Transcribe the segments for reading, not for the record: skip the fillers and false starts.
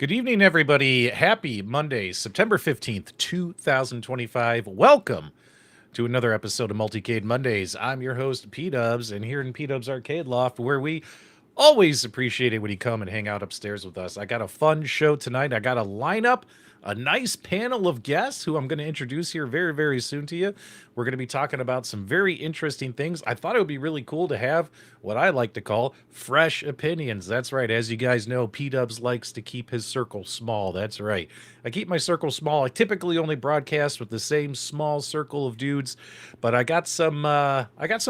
Good evening, everybody. Happy Monday, September 15th, 2025. Welcome to another episode of Multicade Mondays. I'm your host, PDubs, and here in PDubs Arcade Loft, where we always appreciate it when you come and hang out upstairs with us. I got a fun show tonight. I got a lineup, a nice panel of guests who I'm going to introduce here very, very soon to you. We're going to be talking about some very interesting things. I thought it would be really cool to have what I like to call fresh opinions. That's right. As you guys know, P-Dubs likes to keep his circle small. That's right. I keep my circle small. I typically only broadcast with the same small circle of dudes, but I got some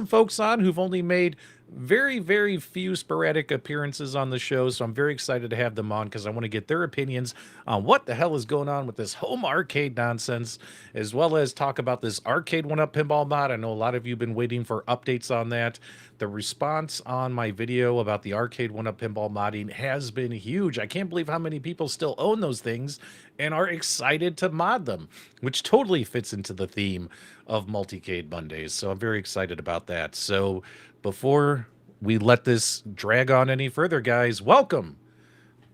folks on who've only made very, very few sporadic appearances on the show, so I'm very excited to have them on because I want to get their opinions on what the hell is going on with this home arcade nonsense, as well as talk about this Arcade1Up Pinball mod. I know a lot of you have been waiting for updates on that. The response on my video about the Arcade1Up Pinball modding has been huge. I can't believe how many people still own those things and are excited to mod them, which totally fits into the theme of Multicade Mondays. So I'm very excited about that. So before we let this drag on any further, guys, welcome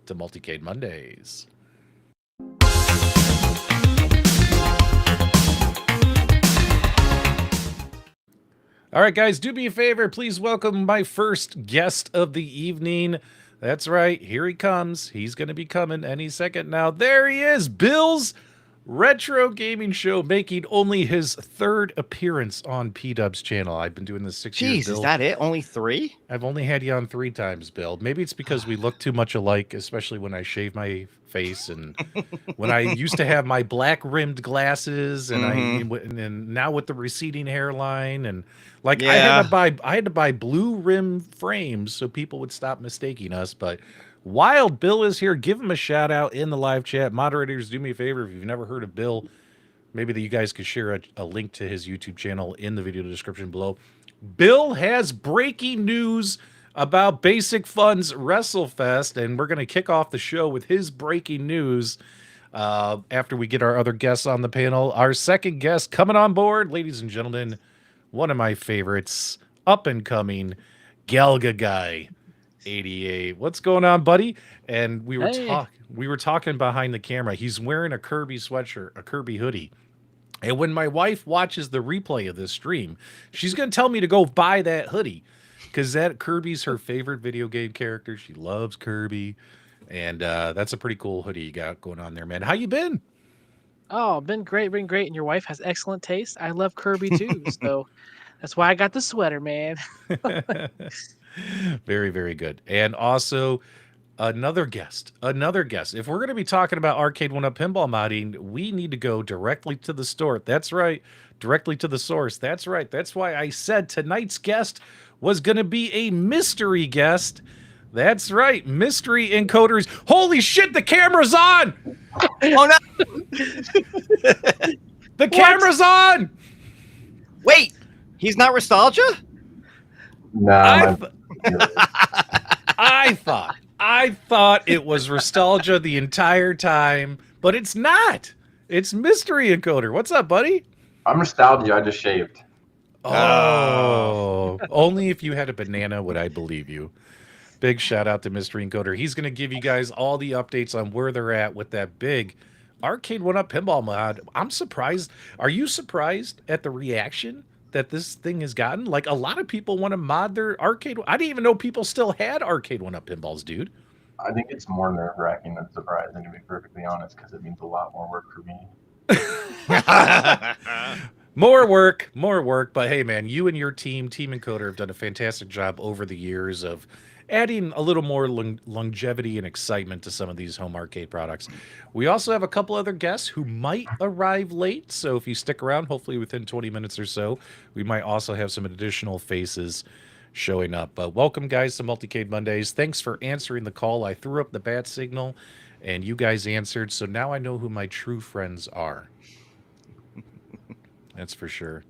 to Multicade Mondays. All right, guys, do me a favor. Please welcome my first guest of the evening. That's right. Here he comes. He's going to be coming any second now. There he is, Bill's Retro Gaming Show, making only his third appearance on P-Dub's channel. I've been doing this 6 years, Bill. Is that it? Only 3? I've only had you on 3 times, Bill. Maybe it's because we look too much alike, especially when I shave my face and when I used to have my black rimmed glasses and and now with the receding hairline and like I had to buy blue rim frames so people would stop mistaking us. But Wild Bill is here. Give him a shout out in the live chat. Moderators, do me a favor. If you've never heard of Bill, maybe that you guys could share a link to his YouTube channel in the video description below. Bill has breaking news about Basic Fun's WrestleFest, and we're going to kick off the show with his breaking news after we get our other guests on the panel. Our second guest coming on board, ladies and gentlemen, one of my favorites, up and coming, Galga Guy 88. What's going on, buddy? And we were talking behind the camera. He's wearing a Kirby sweatshirt, a Kirby hoodie. And when my wife watches the replay of this stream, she's going to tell me to go buy that hoodie because that Kirby's her favorite video game character. She loves Kirby. And that's a pretty cool hoodie you got going on there, man. How you been? Oh, been great. And your wife has excellent taste. I love Kirby too. So that's why I got the sweater, man. Very, very good. And also another guest. If we're going to be talking about Arcade1Up Pinball modding, we need to go directly to the store. That's right. Directly to the source. That's right. That's why I said tonight's guest was going to be a mystery guest. That's right. Mystery encoders. Holy shit, the camera's on! Oh, no! The camera's on! Wait! He's not Nostalgia? No. I thought it was Nostalgia the entire time, but it's not. It's Mystery Encoder. What's up, buddy? I'm Nostalgia. I just shaved. Oh, only if you had a banana would I believe you. Big shout out to Mystery Encoder. He's going to give you guys all the updates on where they're at with that big Arcade1Up Pinball mod. I'm surprised. Are you surprised at the reaction that this thing has gotten? Like, a lot of people want to mod their arcade. I didn't even know people still had Arcade1Up Pinballs, dude. I think it's more nerve-wracking than surprising, to be perfectly honest, because it means a lot more work for me. More work. But hey, man, you and your Team Encoder, have done a fantastic job over the years of adding a little more longevity and excitement to some of these home arcade products. We also have a couple other guests who might arrive late, so if you stick around, hopefully within 20 minutes or so, we might also have some additional faces showing up. Welcome, guys, to Multicade Mondays. Thanks for answering the call. I threw up the bat signal, and you guys answered, so now I know who my true friends are. That's for sure.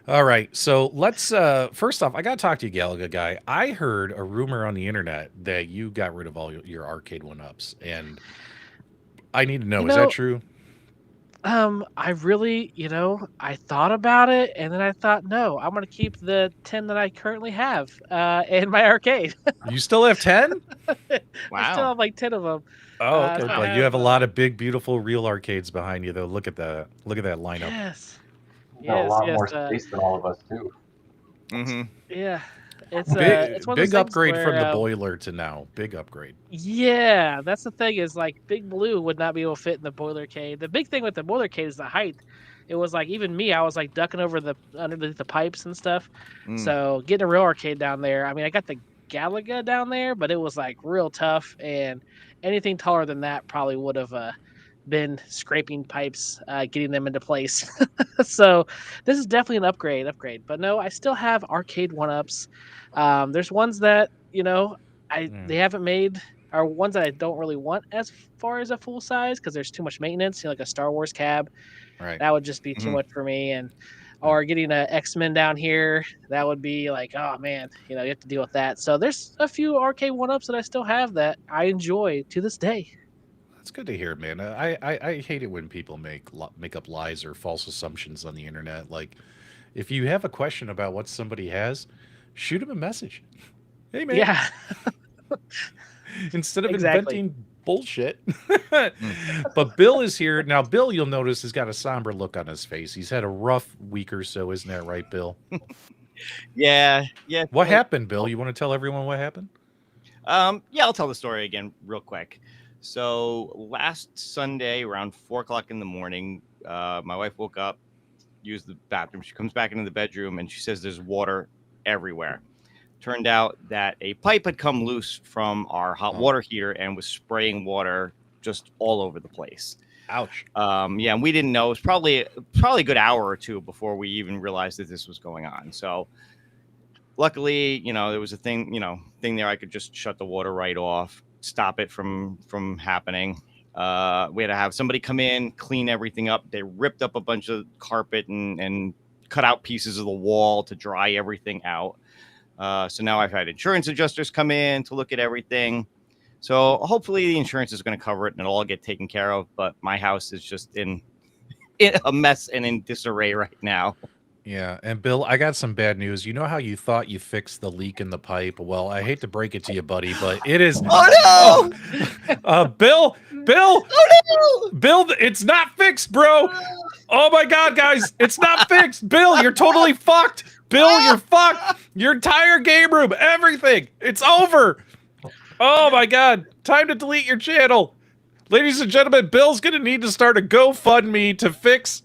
All right, so let's first off, I gotta talk to you, Galaga Guy. I heard a rumor on the internet that you got rid of all your Arcade1Ups, and I need to know, is that true? I really, I thought about it, and then I thought, no, I'm gonna keep the 10 that I currently have in my arcade. You still have 10? I still Wow. have like 10 of them. Oh, okay. So I But you have have, a lot of big, beautiful, real arcades behind you, though. Look at that. Look at that lineup. yes, You got a yes, lot yes. more space than all of us too. Mm-hmm. Yeah, Big, it's one of those big things upgrade from the where, boiler to now. Big upgrade. yeah, that's the thing is like Big Blue would not be able to fit in the boiler cave. The big thing with the boiler cave is the height. It was like even me, I was like ducking over the underneath the pipes and stuff. Mm. So getting a real arcade down there, I mean, I got the Galaga down there, but it was like real tough, and anything taller than that probably would have been scraping pipes, getting them into place. So this is definitely an upgrade. But no, I still have Arcade1Ups. There's ones that they haven't made, are ones that I don't really want as far as a full size because there's too much maintenance. Like a Star Wars cab, Right. that would just be too Mhm. much for me. And or getting a X-Men down here, that would be like, oh man, you have to deal with that. So there's a few Arcade1Ups that I still have that I enjoy to this day. That's good to hear, man. I hate it when people make up lies or false assumptions on the internet. Like, if you have a question about what somebody has, shoot them a message. Hey, man. Yeah. Instead of Exactly. inventing bullshit. But Bill is here. Now, Bill, you'll notice, has got a somber look on his face. He's had a rough week or so, isn't that right, Bill? Yeah. What happened, Bill? You want to tell everyone what happened? Yeah, I'll tell the story again real quick. So last Sunday around 4:00 in the morning, my wife woke up, used the bathroom. She comes back into the bedroom and she says there's water everywhere. Turned out that a pipe had come loose from our hot water heater and was spraying water just all over the place. Ouch. Yeah, and we didn't know. It was probably a good hour or two before we even realized that this was going on. So luckily, there was a thing there. I could just shut the water right off, stop it from happening. We had to have somebody come in, clean everything up. They ripped up a bunch of carpet and cut out pieces of the wall to dry everything out. So now I've had insurance adjusters come in to look at everything. So hopefully the insurance is going to cover it and it'll all get taken care of. But my house is just in a mess and in disarray right now. Yeah, and Bill, I got some bad news. You know how you thought you fixed the leak in the pipe? Well, I hate to break it to you, buddy, but it is. Oh no! Bill, Oh no! Bill, it's not fixed, bro. Oh my God, guys, it's not fixed. Bill, you're totally fucked. Bill, you're fucked. Your entire game room, everything, it's over. Oh my God, time to delete your channel. Ladies and gentlemen, Bill's gonna need to start a GoFundMe to fix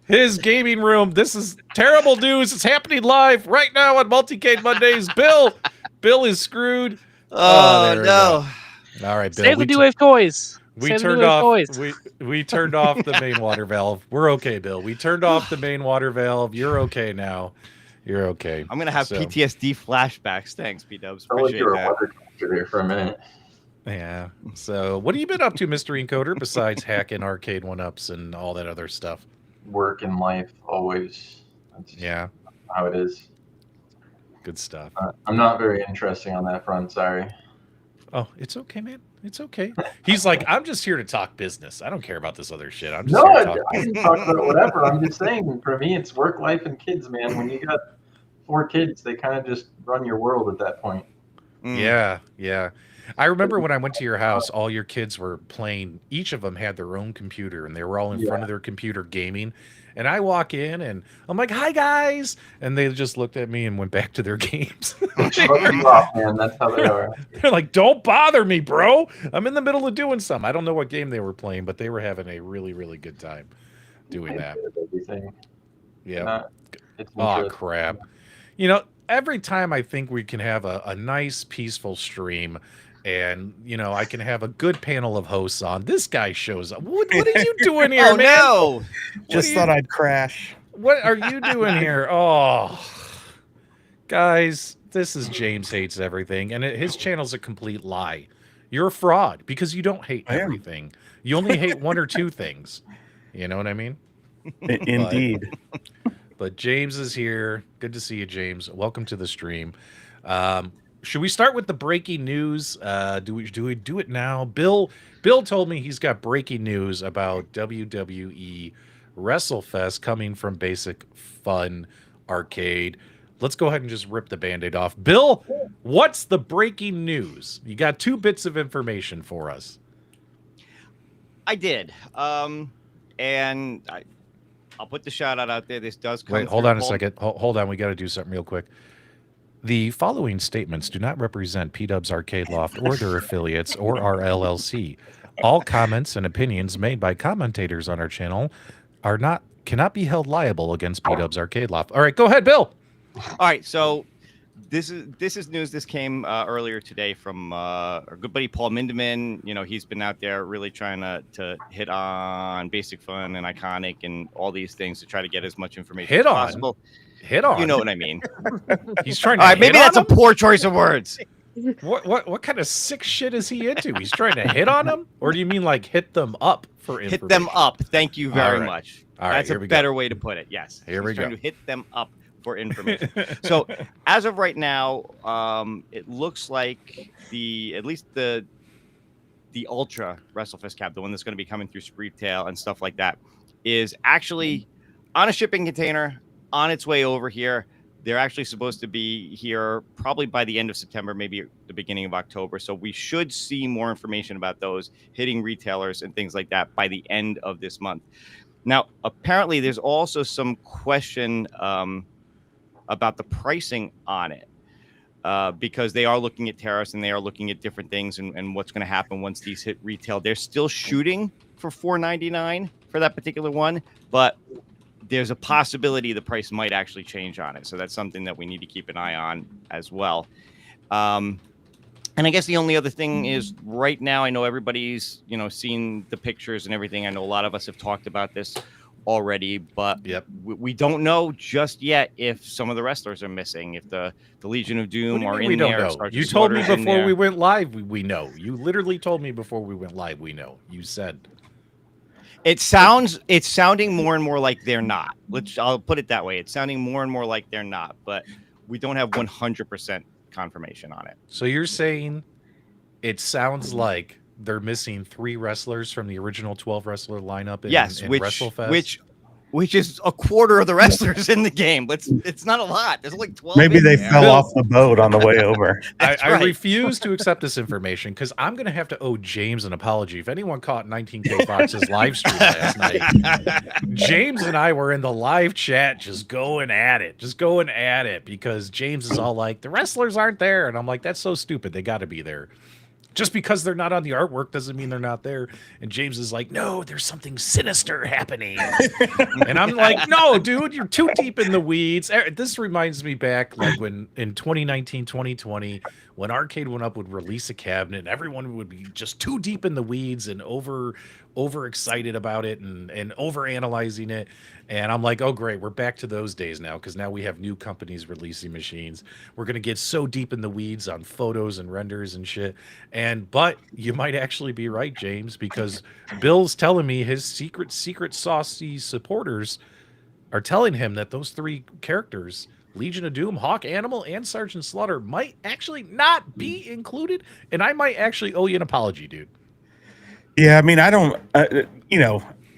his gaming room. This is terrible news. It's happening live right now on Multicade Mondays. Bill is screwed. Oh there we no! go. All right, Bill. Save the D-Wave toys. We Save the turned D-Wave off. toys. We turned off the main water valve. We're okay, Bill. We turned off the main water valve. You're okay now. You're okay. I'm gonna have So, PTSD flashbacks. Thanks, PDubs. Felt like Appreciate you were a that. water teacher there for a minute. Yeah. So, what have you been up to, Mystery Encoder, besides hacking Arcade1Ups and all that other stuff? Work and life always. That's Yeah. how it is. Good stuff. I'm not very interesting on that front. Sorry. Oh, it's okay, man. It's okay. He's like, I'm just here to talk business. I don't care about this other shit. I'm just No, here to talk I business. didn't talk about whatever. I'm just saying, for me, it's work, life, and kids, man. When you got 4 kids, they kind of just run your world at that point. Yeah, yeah. I remember when I went to your house, all your kids were playing. Each of them had their own computer, and they were all in front of their computer gaming. And I walk in, and I'm like, "Hi, guys!" And they just looked at me and went back to their games. Shut you off, man. That's how they are. They're like, "Don't bother me, bro. I'm in the middle of doing something." I don't know what game they were playing, but they were having a really, really good time doing that. Everything. Yeah. It's Oh, interesting. crap. Every time I think we can have a nice, peaceful stream and, I can have a good panel of hosts on, this guy shows up. What are you doing here, Oh man? no! Just thought I'd crash. What are you doing here? Oh, guys, this is James Hates Everything, and his channel's a complete lie. You're a fraud because you don't hate I am. everything. You only hate one or two things. You know what I mean? Indeed. But James is here. Good to see you, James. Welcome to the stream. should we start with the breaking news? Do we do it now? Bill told me he's got breaking news about WWE WrestleFest coming from Basic Fun Arcade. Let's go ahead and just rip the Band-Aid off. Bill, what's the breaking news? You got 2 bits of information for us. I did. And I'll put the shout out there. This does come. Wait, hold on a second. Hold on. We got to do something real quick. The following statements do not represent PDubs Arcade Loft or their affiliates or our LLC. All comments and opinions made by commentators on our channel cannot be held liable against PDubs Arcade Loft. All right, go ahead, Bill. All right, so this is news. This came earlier today from our good buddy Paul Mindeman. You know, he's been out there really trying to hit on Basic Fun and Iconic and all these things to try to get as much information as possible. Hit on. You know what I mean. He's trying to. All right, maybe that's a poor choice of words. What kind of sick shit is he into? He's trying to hit on them, or do you mean like hit them up for information? Hit them up. Thank you very All right. much. All right, that's a better way to put it. Yes. Here we go. Trying to hit them up for information. So as of right now, it looks like at least the Ultra WrestleFest cap, the one that's going to be coming through Spreetail and stuff like that, is actually on a shipping container on its way over here. They're actually supposed to be here probably by the end of September, maybe the beginning of October. So we should see more information about those hitting retailers and things like that by the end of this month. Now, apparently, there's also some question about the pricing on it because they are looking at tariffs and they are looking at different things and what's going to happen once these hit retail. They're still shooting for $4.99 for that particular one, but there's a possibility the price might actually change on it. So that's something that we need to keep an eye on as well. And I guess the only other thing is right now, I know everybody's, seen the pictures and everything. I know a lot of us have talked about this already, but we don't know just yet if some of the wrestlers are missing, if the Legion of Doom are in there. You told me before we went live, we know. You literally told me before we went live, we know. You said. It's sounding more and more like they're not. I'll put it that way. It's sounding more and more like they're not, but we don't have 100% confirmation on it. So you're saying it sounds like they're missing 3 wrestlers from the original 12 wrestler lineup in WrestleFest? Which is a quarter of the wrestlers in the game. But it's not a lot. There's like 12. Maybe they fell off the boat on the way over. I refuse to accept this information because I'm going to have to owe James an apology. If anyone caught 19K Fox's live stream last night, James and I were in the live chat just going at it because James is all like, the wrestlers aren't there. And I'm like, that's so stupid. They got to be there. Just because they're not on the artwork doesn't mean they're not there. And James is like, no, there's something sinister happening. And I'm like, no, dude, you're too deep in the weeds. This reminds me back like when in 2019, 2020, when Arcade1Up would release a cabinet and everyone would be just too deep in the weeds and over excited about it and over analyzing it. And I'm like, oh, great. We're back to those days now because now we have new companies releasing machines. We're going to get so deep in the weeds on photos and renders and shit. But you might actually be right, James, because Bill's telling me his secret saucy supporters are telling him that those 3 characters, Legion of Doom, Hawk Animal, and Sergeant Slaughter, might actually not be included. And I might actually owe you an apology, dude. Yeah, I mean, I don't,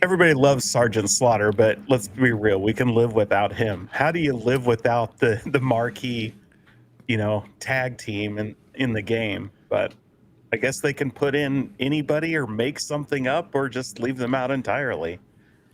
everybody loves Sergeant Slaughter, but let's be real. We can live without him. How do you live without the marquee, tag team in the game? But I guess they can put in anybody or make something up or just leave them out entirely.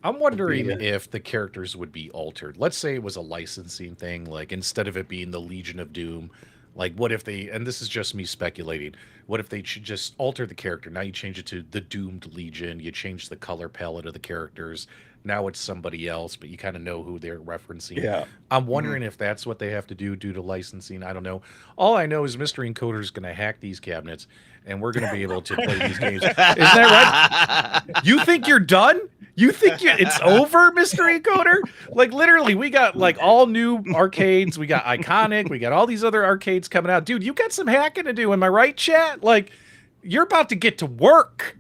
I'm wondering if the characters would be altered. Let's say it was a licensing thing, like instead of it being the Legion of Doom, like what if they, and this is just me speculating, what if they should just alter the character? Now you change it to the Doomed Legion, you change the color palette of the characters. Now it's somebody else, but you kind of know who they're referencing. Yeah. I'm wondering if that's what they have to do due to licensing. I don't know. All I know is Mystery Encoder is going to hack these cabinets, and we're going to be able to play these games. Isn't that right? You think you're done? You think it's over, Mystery Encoder? Like, literally, we got, like, all new arcades. We got Iconic. We got all these other arcades coming out. Dude, you got some hacking to do. Am I right, chat? Like, you're about to get to work.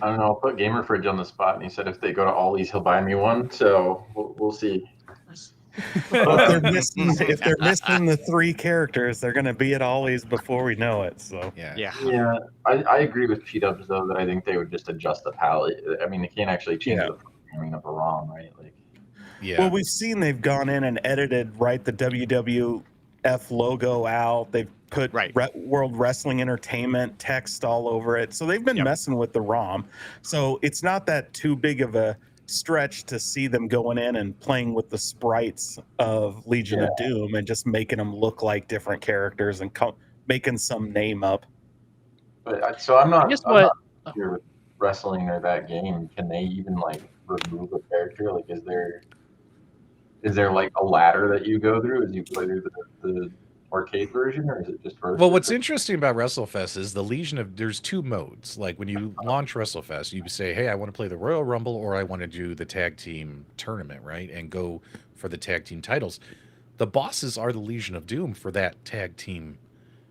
I don't know. I'll put Gamer Fridge on the spot, and he said if they go to Ollie's, he'll buy me one. So we'll see. Well, if they're missing the 3 characters, they're going to be at Ollie's before we know it. So Yeah. Yeah, I agree with PDubs though that I think they would just adjust the palette. I mean, they can't actually change the programming of a ROM, right? Like, Yeah. Well, we've seen they've gone in and edited the WWF logo out. They've put World Wrestling Entertainment text all over it. So they've been messing with the ROM. So it's not that too big of a stretch to see them going in and playing with the sprites of Legion of Doom and just making them look like different characters and making some name up. But so I'm not. I guess I'm what not sure with wrestling or that game, can they even like remove a character? Like, is there like a ladder that you go through as you play through the arcade version, or is it just versus? Well, what's interesting about WrestleFest is the Legion of, there's 2 modes. Like when you launch WrestleFest, you say, hey, I want to play the Royal Rumble or I want to do the tag team tournament, right? And go for the tag team titles. The bosses are the Legion of Doom for that tag team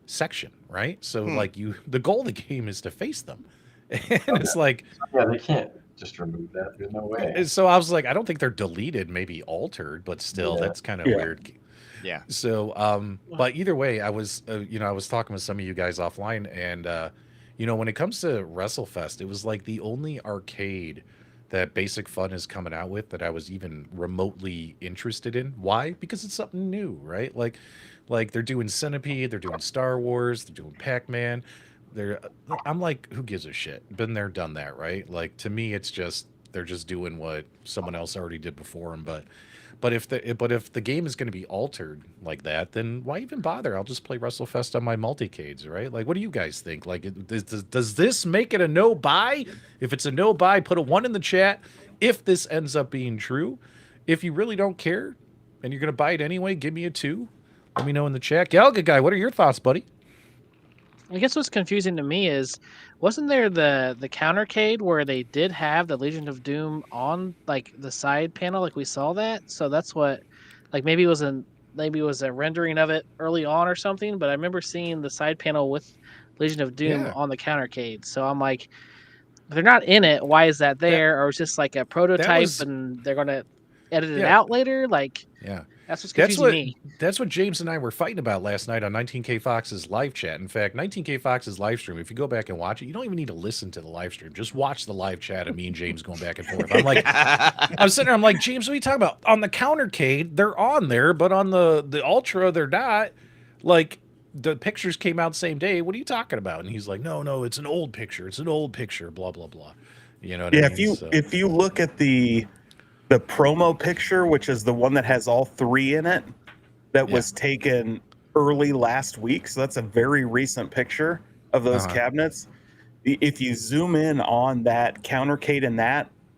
section, right? So like the goal of the game is to face them. And it's like, yeah, they can't just remove that. There's no way. And so I was like, I don't think they're deleted, maybe altered, but still that's kind of weird. Yeah. So, but either way, I was, I was talking with some of you guys offline, and when it comes to WrestleFest, it was like the only arcade that Basic Fun is coming out with that I was even remotely interested in. Why? Because it's something new, right? Like they're doing Centipede, they're doing Star Wars, they're doing Pac-Man. I'm like, who gives a shit? Been there, done that, right? Like to me, it's just they're just doing what someone else already did before them, But if the game is going to be altered like that, then why even bother? I'll just play WrestleFest on my multicades, right? Like, what do you guys think? Like, does this make it a no buy? If it's a no buy, put a 1 in the chat. If this ends up being true, if you really don't care and you're going to buy it anyway, give me a 2. Let me know in the chat. Galga guy, what are your thoughts, buddy? I guess what's confusing to me is, wasn't there the countercade where they did have the Legion of Doom on like the side panel, like we saw that? So that's what, like maybe it was a rendering of it early on or something. But I remember seeing the side panel with Legion of Doom on the countercade. So I'm like, if they're not in it, why is that there? Or it's just like a prototype and they're gonna edit it out later? Like, that's what's confusing me. That's what James and I were fighting about last night on 19K Fox's live chat. In fact, 19K Fox's live stream, if you go back and watch it, you don't even need to listen to the live stream. Just watch the live chat of me and James going back and forth. I'm like, I'm sitting there, I'm like, James, what are you talking about? On the countercade, they're on there, but on the Ultra, they're not. Like, the pictures came out the same day. What are you talking about? And he's like, no, it's an old picture. It's an old picture, blah, blah, blah. You know what I mean? If you look at the promo picture, which is the one that has all 3 in it, that was taken early last week. So that's a very recent picture of those cabinets. If you zoom in on that countercade and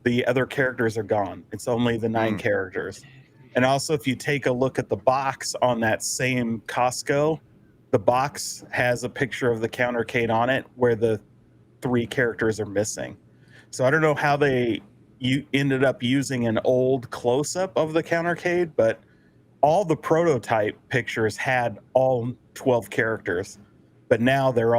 the other characters are gone. It's only the 9 characters. And also, if you take a look at the box on that same Costco, the box has a picture of the countercade on it where the 3 characters are missing. So I don't know how you ended up using an old close-up of the countercade, but all the prototype pictures had all 12 characters, but now they've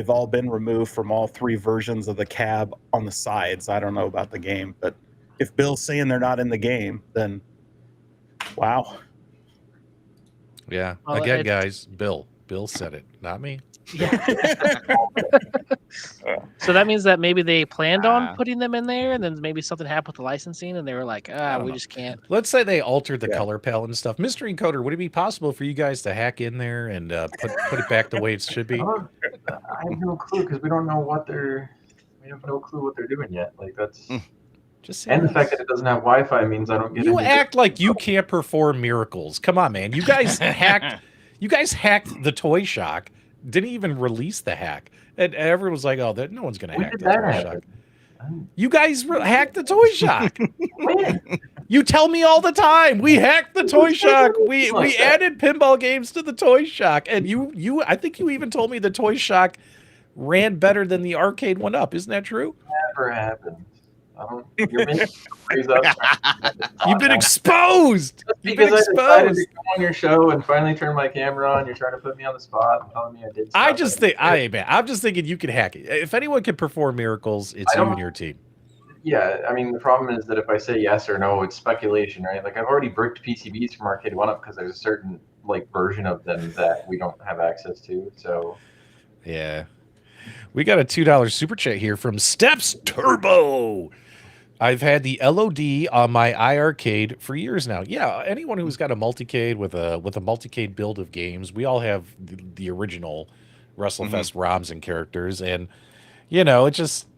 all been removed from all 3 versions of the cab on the sides. I don't know about the game, but if Bill's saying they're not in the game, then wow. Yeah. Well, again, guys, Bill said it, not me. So that means that maybe they planned on putting them in there, and then maybe something happened with the licensing, and they were like, we just can't. Let's say they altered the color palette and stuff. Mystery Encoder, would it be possible for you guys to hack in there and put it back the way it should be? I have no clue because we have no clue what they're doing yet. Like that's. And the fact that it doesn't have Wi-Fi means I don't get. You act like you can't perform miracles. Come on, man. You guys hacked. You guys hacked the Toy Shock. Didn't even release the hack, and everyone was like, "Oh, no one's gonna hack the Toy Shock." You guys hacked the Toy Shock. You tell me all the time. We hacked the Toy Shock. We added pinball games to the Toy Shock, and you. I think you even told me the Toy Shock ran better than the Arcade1Up. Isn't that true? Never happened. You're making crazy up. You've been exposed. You've been exposed. I decided to come on your show and finally turn my camera on. You're trying to put me on the spot and telling me I did. I'm just thinking you can hack it. If anyone can perform miracles, it's you and your team. Yeah, I mean, the problem is that if I say yes or no, it's speculation, right? Like I've already bricked PCBs from Arcade1Up because there's a certain like version of them that we don't have access to. So Yeah. We got a $2 super chat here from Steps Turbo. I've had the LOD on my iArcade for years now. Yeah, anyone who's got a Multicade with a Multicade build of games, we all have the original WrestleFest ROMs and characters, and you know, it just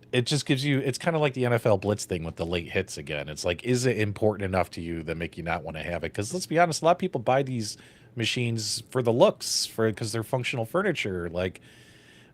gives you. It's kind of like the NFL Blitz thing with the late hits again. It's like, is it important enough to you that make you not want to have it? Because let's be honest, a lot of people buy these machines for the looks, because they're functional furniture. Like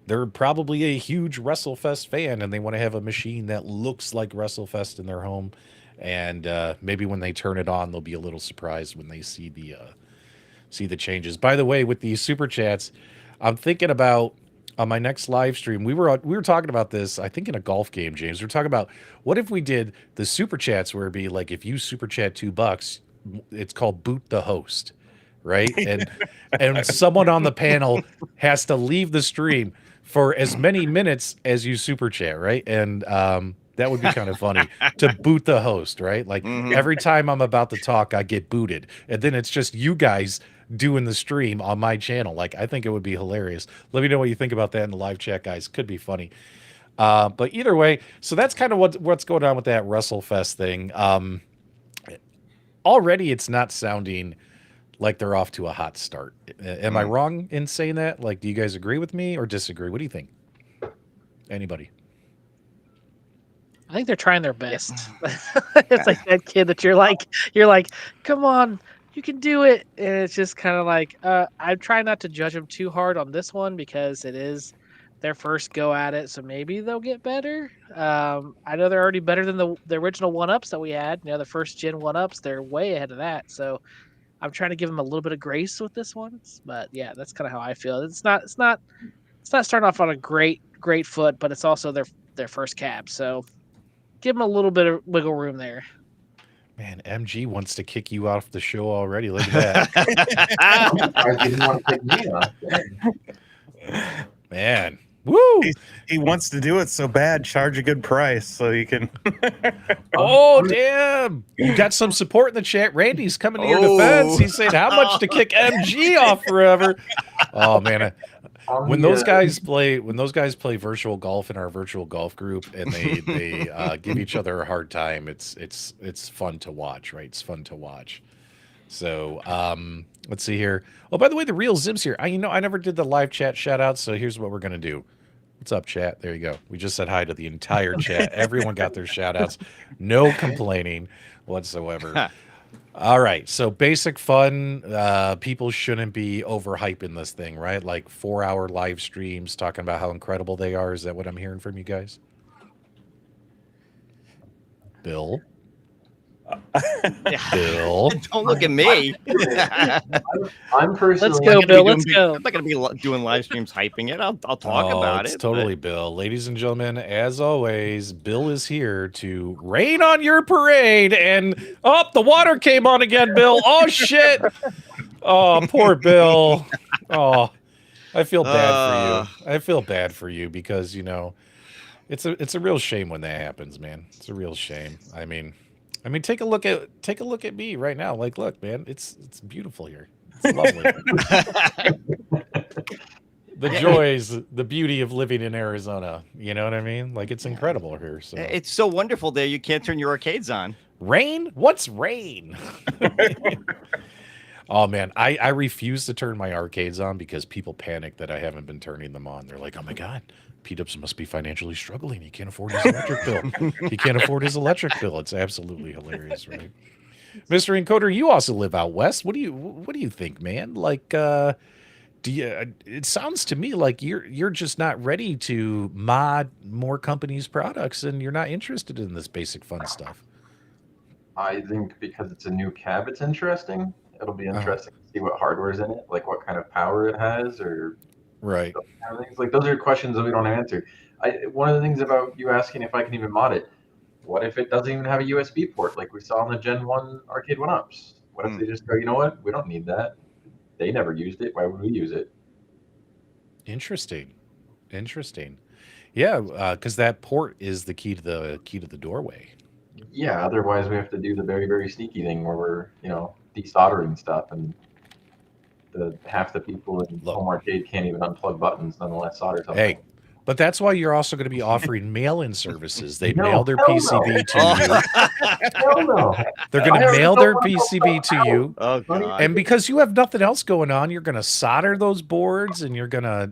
they're probably a huge WrestleFest fan and they want to have a machine that looks like WrestleFest in their home. And maybe when they turn it on, they'll be a little surprised when they see the changes. By the way, with these super chats, I'm thinking about on my next live stream. We were talking about this, I think, in a golf game, James. We were talking about what if we did the super chats where it'd be like, if you super chat $2, it's called boot the host, right? And someone on the panel has to leave the stream for as many minutes as you super chat, right? And that would be kind of funny to boot the host, right? Like every time I'm about to talk, I get booted. And then it's just you guys doing the stream on my channel. Like, I think it would be hilarious. Let me know what you think about that in the live chat, guys. Could be funny. But either way, so that's kind of what's going on with that WrestleFest thing. Already it's not sounding like they're off to a hot start. Am I wrong in saying that? Like, do you guys agree with me or disagree? What do you think? Anybody? I think they're trying their best. It's like that kid that you're like, come on, you can do it. And it's just kind of like, I try not to judge them too hard on this one because it is their first go at it. So maybe they'll get better. I know they're already better than the original 1-ups that we had. You know, the first gen 1-ups, they're way ahead of that. So I'm trying to give them a little bit of grace with this one. But yeah, that's kind of how I feel. It's not starting off on a great foot, but it's also their first cab. So give them a little bit of wiggle room there. Man, MG wants to kick you off the show already. Look at that. I didn't want to pick me up. Man. Woo! He wants to do it so bad, charge a good price so you can. Oh, damn. You got some support in the chat. Randy's coming to your defense. He's saying how much to kick MG off forever. Oh, man. When those guys play virtual golf in our virtual golf group and they give each other a hard time, it's fun to watch, right? It's fun to watch. So let's see here. Oh, by the way, the real Zim's here. I never did the live chat shout out, so here's what we're gonna do. What's up, chat? There you go. We just said hi to the entire chat. Everyone got their shout outs. No complaining whatsoever. All right, so basic fun. People shouldn't be overhyping this thing, right? Like 4-hour live streams talking about how incredible they are. Is that what I'm hearing from you guys? Bill? Bill? Don't look at me. I'm personally. Let's go, Bill. Let's go. I'm not going to be doing live streams hyping it. I'll talk about it. It's totally Bill. Ladies and gentlemen, as always, Bill is here to rain on your parade. And the water came on again, Bill. Oh shit! Oh, poor Bill. Oh, I feel bad for you. I feel bad for you because it's a real shame when that happens, man. It's a real shame. I mean, take a look at me right now. Like, look, man, it's beautiful here. It's lovely. The joys, the beauty of living in Arizona. You know what I mean? Like, it's incredible here. So it's so wonderful there. You can't turn your arcades on. Rain? What's rain? Oh man, I refuse to turn my arcades on because people panic that I haven't been turning them on. They're like, oh my God, PDubs must be financially struggling. He can't afford his electric bill. He can't afford his electric bill. It's absolutely hilarious, right? Mr. Encoder, you also live out west. What do you think, man? Like, it sounds to me like you're just not ready to mod more companies' products and you're not interested in this basic fun stuff. I think because it's a new cab, it's interesting. It'll be interesting to see what hardware's in it, like what kind of power it has, or right. those kind of things. Like, those are questions that we don't answer. One of the things about you asking if I can even mod it, what if it doesn't even have a USB port like we saw on the Gen 1 Arcade1Ups? What if they just go, you know what, we don't need that. They never used it. Why would we use it? Interesting. Yeah, because that port is the key to the doorway. Yeah, otherwise we have to do the very, very sneaky thing where we're, desoldering stuff, and half the people in Look. home arcade can't even unplug buttons, nonetheless solder something. Hey, but that's why you're also going to be offering mail-in services. They No, mail their hell PCB to Oh. you. Hell no. They're going I to already mail know their what I'm PCB to talking you. Oh Honey, god. And because you have nothing else going on, you're gonna solder those boards, and you're gonna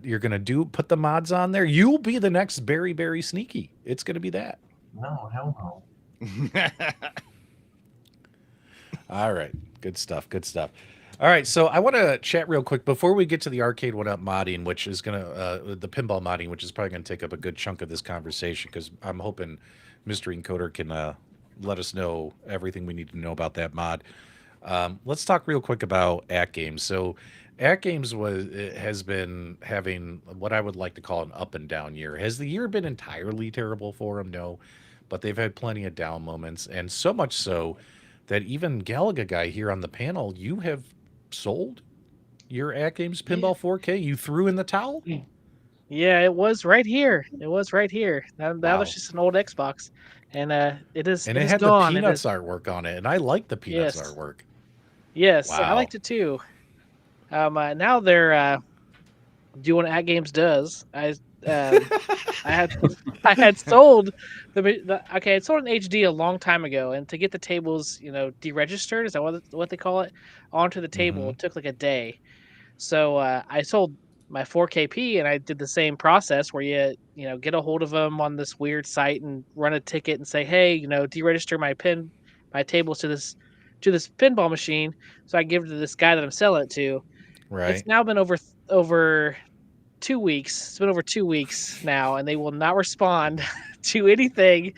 put the mods on there. You'll be the next Berry Sneaky. It's gonna be that. No, hell no. All right, good stuff. Good stuff. All right, so I want to chat real quick before we get to the Arcade1Up modding, which is gonna the pinball modding, which is probably gonna take up a good chunk of this conversation because I'm hoping Mystery Encoder can let us know everything we need to know about that mod. Let's talk real quick about AtGames. So, AtGames has been having what I would like to call an up and down year. Has the year been entirely terrible for them? No, but they've had plenty of down moments, and so much so that even Galaga guy here on the panel, you have sold your AtGames Pinball 4K. You threw in the towel. Yeah, it was right here. It was right here. Now Wow. that's just an old Xbox, and it is. And it it is had gone. the It Peanuts is- artwork on it, and I like the Peanuts Yes. artwork. Yes, I Wow. liked it too. Now they're doing what AtGames does. I had sold I had sold an HD a long time ago, and to get the tables, deregistered, is that what they call it, onto the table, it took like a day. So I sold my 4KP, and I did the same process where you get a hold of them on this weird site and run a ticket and say, hey, deregister my tables to this pinball machine, so I give it to this guy that I'm selling it to. Right. It's now been over 2 weeks. It's been over 2 weeks now, and they will not respond to anything.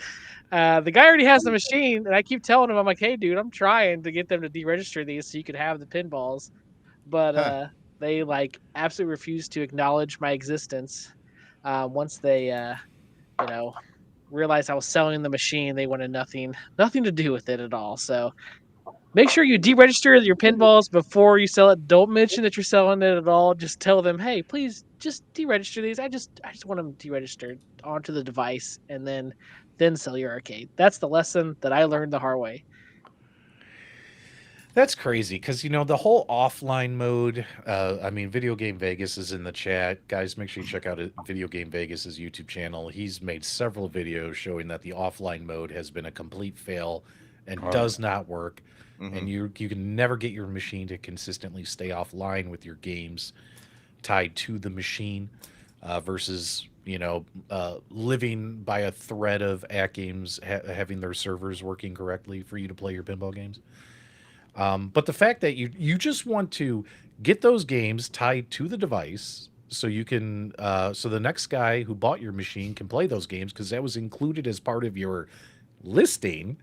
The guy already has the machine, and I keep telling him, I'm like, hey, dude, I'm trying to get them to deregister these so you could have the pinballs. But they absolutely refuse to acknowledge my existence. Once they, realized I was selling the machine, they wanted nothing to do with it at all. So make sure you deregister your pinballs before you sell it. Don't mention that you're selling it at all. Just tell them, hey, please just deregister these. I just want them deregistered onto the device, and then sell your arcade. That's the lesson that I learned the hard way. That's crazy because, the whole offline mode, Video Game Vegas is in the chat. Guys, make sure you check out Video Game Vegas's YouTube channel. He's made several videos showing that the offline mode has been a complete fail and does not work. And you can never get your machine to consistently stay offline with your games tied to the machine versus, living by a thread of AtGames having their servers working correctly for you to play your pinball games. But the fact that you just want to get those games tied to the device so you can so the next guy who bought your machine can play those games because that was included as part of your listing.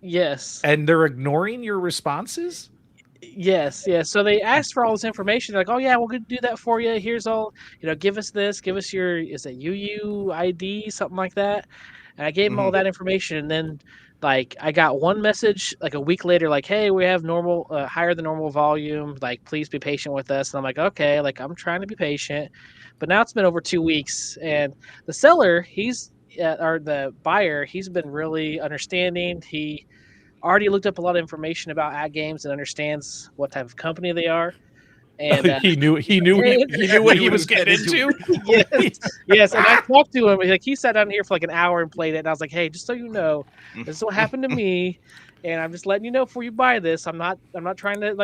Yes. And they're ignoring your responses? Yes. So they asked for all this information. They're like, oh yeah, we're going to do that for you. Here's all, give us this, give us your, is it UUID, something like that. And I gave them all that information. And then I got one message a week later, hey, we have higher than normal volume. Please be patient with us. And I'm like, okay, I'm trying to be patient. But now it's been over 2 weeks. And the seller, or the buyer, he's been really understanding. He already looked up a lot of information about AtGames and understands what type of company they are. And he knew what he was getting into. Yes. And I talked to him. He sat down here for an hour and played it. And I was like, hey, just so you know, this is what happened to me, and I'm just letting you know before you buy this. I'm not trying to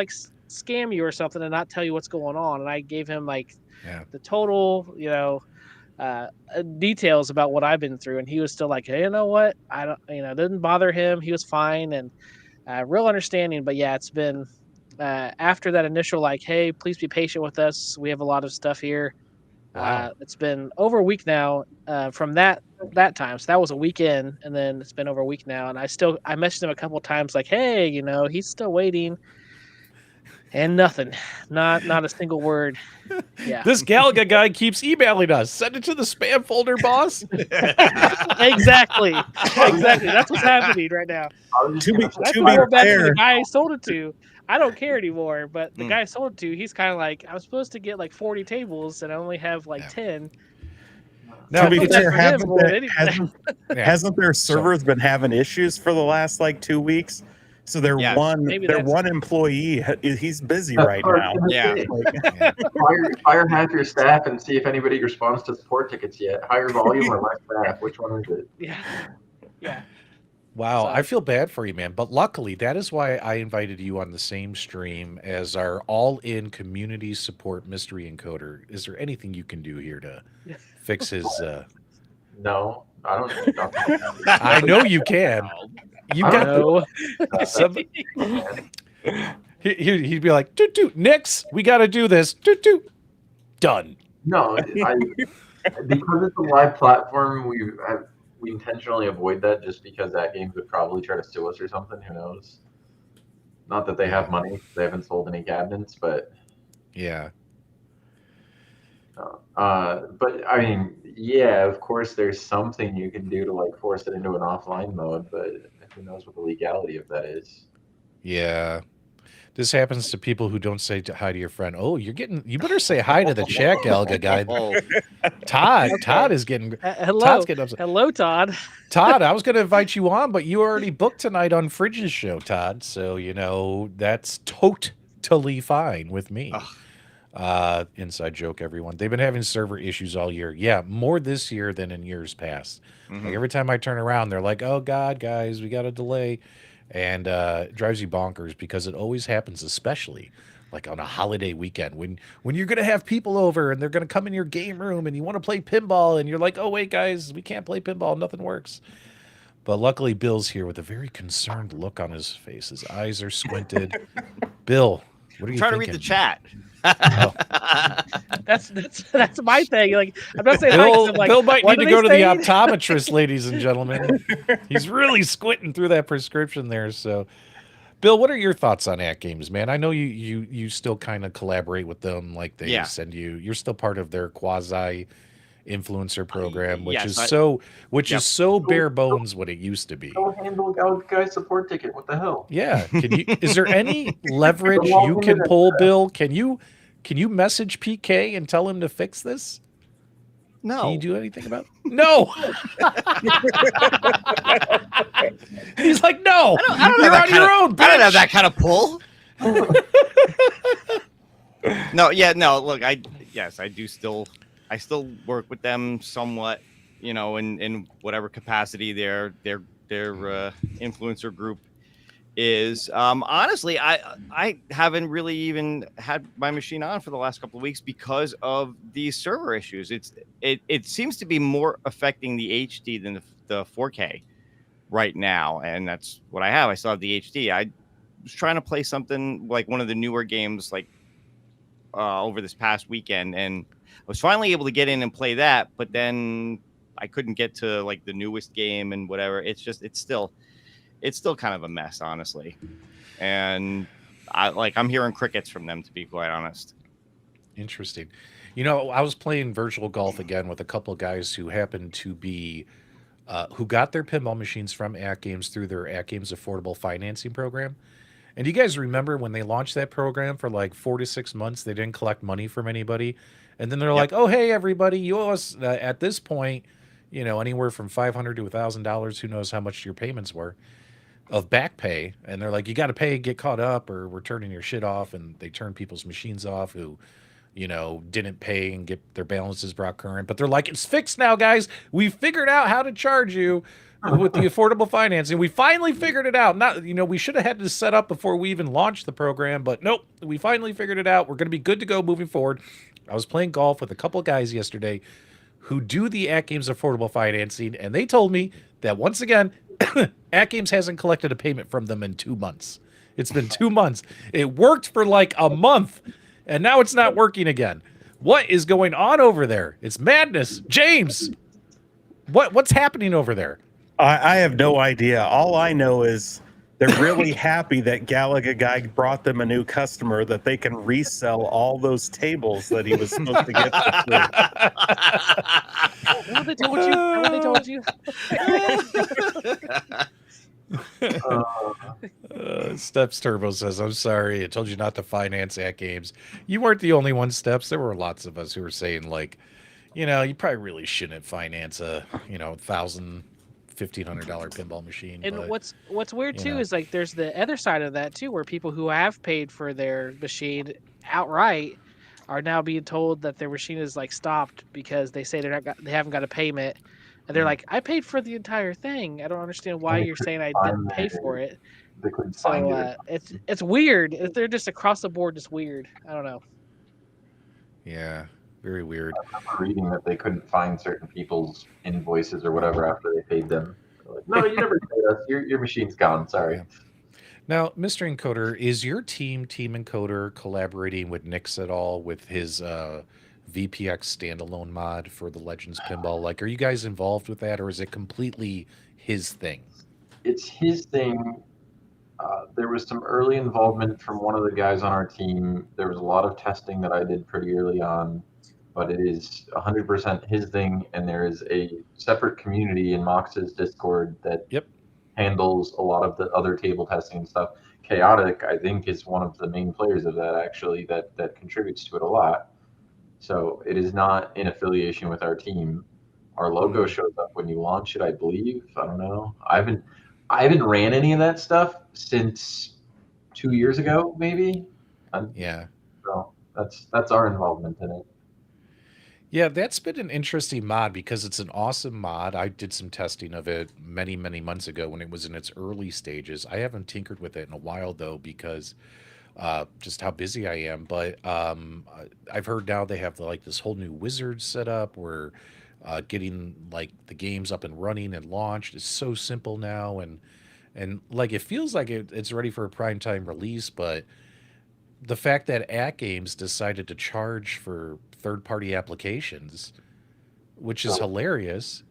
scam you or something and not tell you what's going on. And I gave him the total, details about what I've been through, and he was still like, hey, you know what? I don't, it didn't bother him. He was fine and real understanding. But yeah, it's been after that initial hey, please be patient with us. We have a lot of stuff here. Wow. It's been over a week now from that time. So that was a weekend, and then it's been over a week now. And I messaged him a couple times hey, he's still waiting. And nothing, not a single word. Yeah, This Galaga guy keeps emailing us. Send it to the spam folder, boss. exactly. That's what's happening right now. To be That's why we're back to fair, the guy I sold it to. I don't care anymore. But the guy I sold it to, he's kind of I'm supposed to get 40 tables, and I only have 10. Now, to be it's- fair, for him more than anything. hasn't their servers been having issues for the last like 2 weeks? So their Yes. Maybe their that's- one employee, he's busy That's right what I now. was Yeah. gonna say. Like, Fire half your staff and see if anybody responds to support tickets yet. Higher volume or less staff? Which one is it? Yeah. Yeah. wow, So- I feel bad for you, man. But luckily, that is why I invited you on the same stream as our all-in community support mystery encoder. Is there anything you can do here to fix his? No, I don't. I know you can. You got No. some. He'd be like, "Toot toot, Nix, we got to do this." Toot toot, done. No, because it's a live platform, we intentionally avoid that just because AtGames would probably try to sue us or something. Who knows? Not that they have money; they haven't sold any cabinets, but Yeah. but I mean, yeah, of course, there's something you can do to like force it into an offline mode, but who knows what the legality of that is? Yeah. This happens to people who don't say hi to your friend. Oh, you better say hi to the chat, Galga guy. Oh, Todd. Okay. Todd is getting. Hello. Todd's getting upset. Hello, Todd. Todd, I was going to invite you on, but you already booked tonight on Fridge's show, Todd. So, that's totally fine with me. Inside joke, everyone. They've been having server issues all year. Yeah, more this year than in years past. Like every time I turn around, they're like, oh, God, guys, we got a delay. And it drives you bonkers because it always happens, especially like on a holiday weekend when you're going to have people over and they're going to come in your game room and you want to play pinball and you're like, oh, wait, guys, we can't play pinball. Nothing works. But luckily, Bill's here with a very concerned look on his face. His eyes are squinted. Bill, what are you trying thinking? to read the chat. Oh. That's my thing. Like, I'm not saying hi 'cause Bill, I'm like, Bill might what need to do go they to the say? optometrist, ladies and gentlemen. He's really squinting through that prescription there. So, Bill, what are your thoughts on AtGames, man? I know you still kind of collaborate with them, like they send you. You're still part of their quasi influencer program, which yes, is so bare bones what it used to be. Go handle guy's support ticket. What the hell? Yeah. Is there any leverage Go you log can into pull, that. Bill? Can you message PK and tell him to fix this? Can No. you do anything about it? No. He's like, no. I don't You're have on that your own, I don't have bitch. that kind of pull. Look, I do still work with them somewhat, in whatever capacity their influencer group is. Honestly, I haven't really even had my machine on for the last couple of weeks because of these server issues. It seems to be more affecting the HD than the 4K right now, and that's what I have. I still have the HD. I was trying to play something like one of the newer games like over this past weekend, and I was finally able to get in and play that, but then I couldn't get to like the newest game and whatever. It's still kind of a mess, honestly. And I'm hearing crickets from them, to be quite honest. Interesting. I was playing virtual golf again with a couple of guys who happened to be who got their pinball machines from AtGames through their AtGames affordable financing program. And do you guys remember when they launched that program for like 4 to 6 months? They didn't collect money from anybody. And then they're like, oh, hey, everybody, you owe us at this point, anywhere from $500 to $1,000. Who knows how much your payments were of back pay. And they're like, you got to pay, get caught up, or we're turning your shit off. And they turn people's machines off who, didn't pay and get their balances brought current. But they're like, it's fixed now, guys. We figured out how to charge you with the affordable financing. We finally figured it out. Not, we should have had this set up before we even launched the program, but nope, we finally figured it out. We're going to be good to go moving forward. I was playing golf with a couple of guys yesterday who do the AtGames affordable financing, and they told me that once again, AtGames hasn't collected a payment from them in 2 months. It's been 2 months. It worked for like a month, and now it's not working again. What is going on over there? It's madness. James, what's happening over there? I have no idea. All I know is they're really happy that Galaga guy brought them a new customer that they can resell all those tables that he was supposed to get for free. What they told you? What they told you? Steps Turbo says, I'm sorry. I told you not to finance AtGames. You weren't the only one, Steps. There were lots of us who were saying, like, you know, you probably really shouldn't finance a, $1,000, $1,500 pinball machine. And But what's weird you too know. is like there's the other side of that too, where people who have paid for their machine outright are now being told that their machine is like stopped because they say they haven't got a payment, and they're like, I paid for the entire thing. I don't understand why And they you're couldn't saying I didn't find pay for it. they couldn't So find it. it's weird. They're just across the board, just weird. I don't know. Yeah, very weird. I remember reading that they couldn't find certain people's invoices or whatever after they paid them. They're like, no, you never paid us. Your machine's gone. Sorry. Yeah. Now, Mr. Encoder, is your Team Encoder, collaborating with Nix at all with his VPX standalone mod for the Legends Pinball? Like, are you guys involved with that, or is it completely his thing? It's his thing. There was some early involvement from one of the guys on our team. There was a lot of testing that I did pretty early on, but it is 100% his thing. And there is a separate community in Mox's Discord that Yep. handles a lot of the other table testing and stuff. Chaotic, I think, is one of the main players of that, actually, that contributes to it a lot. So it is not in affiliation with our team. Our logo shows up when you launch it, I believe. I don't know. I haven't ran any of that stuff since 2 years ago, maybe. Yeah. So that's our involvement in it. Yeah, that's been an interesting mod because it's an awesome mod. I did some testing of it many, many months ago when it was in its early stages. I haven't tinkered with it in a while, though, because just how busy I am. But I've heard now they have like this whole new wizard set up where getting like the games up and running and launched is so simple now, and like it feels like it's ready for a prime time release. But the fact that AtGames decided to charge for third-party applications, which is So hilarious.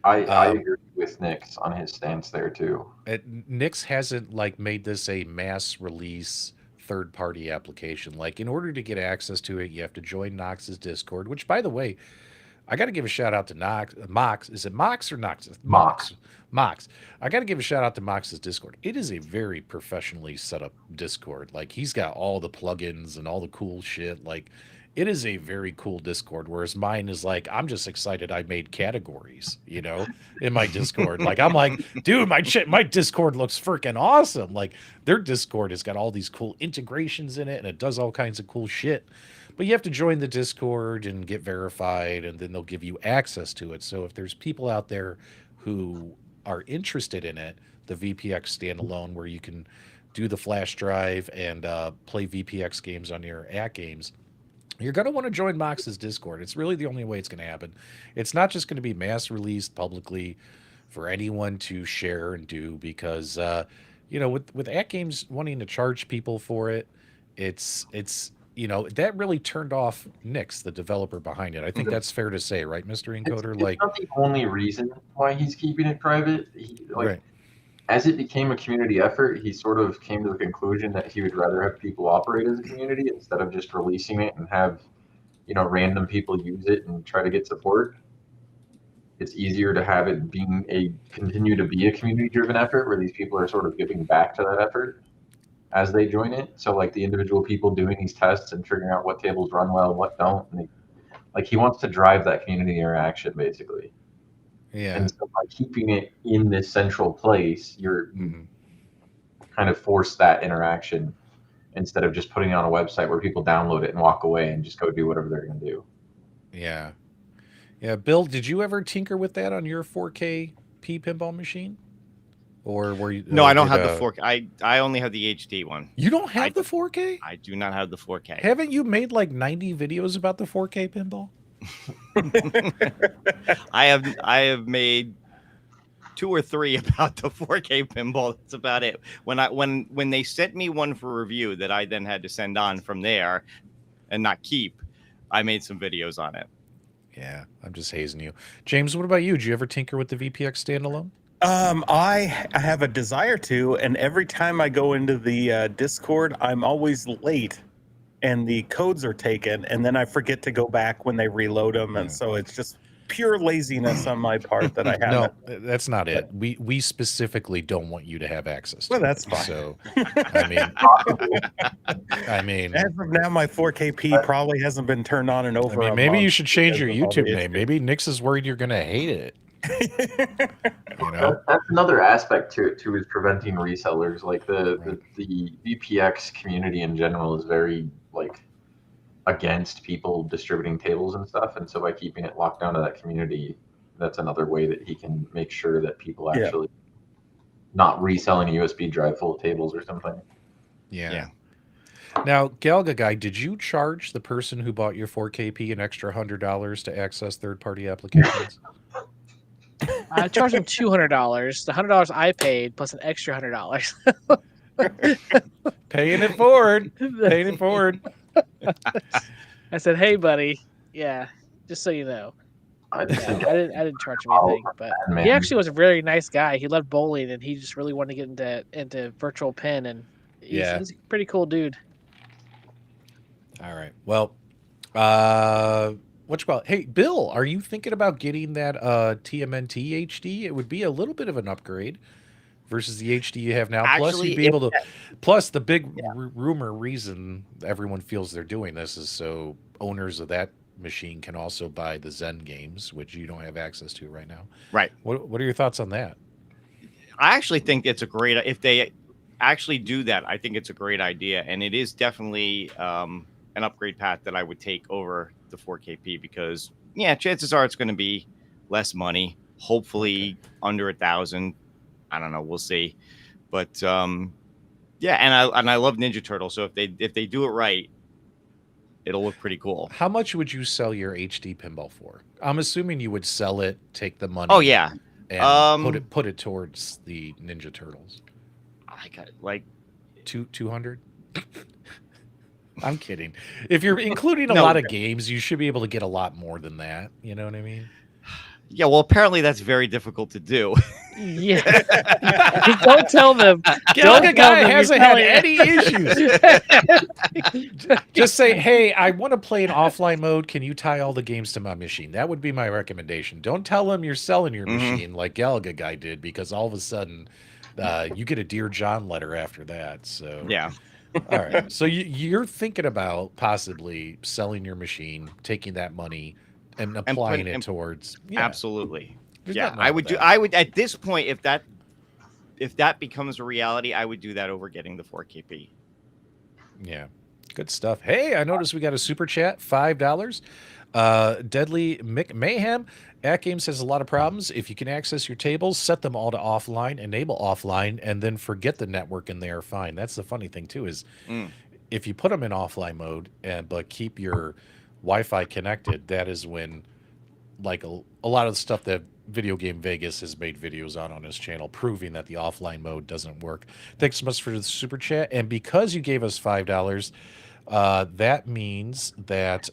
I agree with Nick's on his stance there too. Nix hasn't like made this a mass release third-party application. Like in order to get access to it, you have to join Nox's Discord, which by the way, I got to give a shout out to Mox. Is it Mox or Nox? Mox. Mox. I got to give a shout out to Mox's Discord. It is a very professionally set up Discord. Like he's got all the plugins and all the cool shit. Like it is a very cool Discord. Whereas mine is like, I'm just excited I made categories, in my Discord. Like I'm like, dude, my Discord looks freaking awesome. Like their Discord has got all these cool integrations in it and it does all kinds of cool shit. But you have to join the Discord and get verified, and then they'll give you access to it. So if there's people out there who are interested in it, the VPX standalone, where you can do the flash drive and play VPX games on your AtGames, you're going to want to join Mox's Discord. It's really the only way it's going to happen. It's not just going to be mass released publicly for anyone to share and do because, with AtGames wanting to charge people for it, it's that really turned off Nix, the developer behind it. I think that's fair to say, right, Mr. Encoder? It's not the only reason why he's keeping it private. Right. As it became a community effort, he sort of came to the conclusion that he would rather have people operate as a community instead of just releasing it and have, random people use it and try to get support. It's easier to have it continue to be a community-driven effort where these people are sort of giving back to that effort as they join it. So like the individual people doing these tests and figuring out what tables run well and what don't. And he wants to drive that community interaction basically. Yeah. And so by keeping it in this central place, you're kind of force that interaction instead of just putting it on a website where people download it and walk away and just go do whatever they're going to do. Yeah. Yeah. Bill, did you ever tinker with that on your 4K P pinball machine? Or were you? No, I don't have the 4K. I only have the HD one. You don't have the 4K? I do not have the 4K. Haven't you made like 90 videos about the 4K pinball? I have made 2 or 3 about the 4K pinball. That's about it. When they sent me one for review that I then had to send on from there and not keep, I made some videos on it. Yeah, I'm just hazing you. James, what about you? Did you ever tinker with the VPX standalone? I have a desire to, and every time I go into the Discord, I'm always late, and the codes are taken, and then I forget to go back when they reload them, and so it's just pure laziness on my part that I haven't. No, that's not it. We specifically don't want you to have access to Well, that's it. fine. So, I mean, As of now, my 4KP probably hasn't been turned on in over a maybe month you should change because your of all the YouTube name. issues. Maybe Nix is worried you're gonna hate it. You know, That's another aspect to it too, is preventing resellers. Like the VPX community in general is very like against people distributing tables and stuff, and so by keeping it locked down to that community, that's another way that he can make sure that people Yeah. actually not reselling a USB drive full of tables or something. yeah. Now, Galga guy, did you charge the person who bought your 4KP an extra $100 to access third-party applications? I charged him $200. The $100 I paid plus an extra $100. Paying it forward. Paying it forward. I said, "Hey, buddy, yeah, just so you know, I just think I didn't charge him anything, but man. he actually was a very nice guy. He loved bowling, and he just really wanted to get into virtual pen, and he's a pretty cool dude." All right. Well, what you call it? Hey, Bill, are you thinking about getting that TMNT HD? It would be a little bit of an upgrade versus the HD you have now. Plus, Actually, you'd be able to. Plus, the big rumor reason everyone feels they're doing this is so owners of that machine can also buy the Zen games, which you don't have access to right now. Right. What are your thoughts on that? I actually think it's a great, if they actually do that, I think it's a great idea. And it is definitely an upgrade path that I would take over the 4KP because, yeah, chances are it's going to be less money, hopefully under 1,000. I don't know. We'll see. But yeah, and I love Ninja Turtle. So if they do it right, it'll look pretty cool. How much would you sell your HD pinball for? I'm assuming you would sell it, take the money. Oh yeah, and put it towards the Ninja Turtles. I got like 200. I'm kidding. If you're including a No. lot of games, you should be able to get a lot more than that. You know what I mean? Yeah, well, apparently that's very difficult to do. Yeah, don't tell them. Galga Don't guy tell them hasn't you're had telling any issues. Just say, hey, I want to play in offline mode. Can you tie all the games to my machine? That would be my recommendation. Don't tell him you're selling your machine like Galga guy did, because all of a sudden you get a Dear John letter after that. So Yeah. all right. So you're thinking about possibly selling your machine, taking that money, and applying it towards. Yeah. Absolutely. There's Yeah, nothing wrong with that. I would at this point, if that becomes a reality, I would do that over getting the 4KP. Yeah. Good stuff. Hey, I noticed we got a super chat, $5. Deadly Mayhem. AtGames has a lot of problems. If you can access your tables, set them all to offline, enable offline, and then forget the network and they are fine. That's the funny thing too, is if you put them in offline mode but keep your Wi-Fi connected, that is when like a lot of the stuff that Video Game Vegas has made videos on his channel proving that the offline mode doesn't work. Thanks so much for the super chat. And because you gave us $5, that means that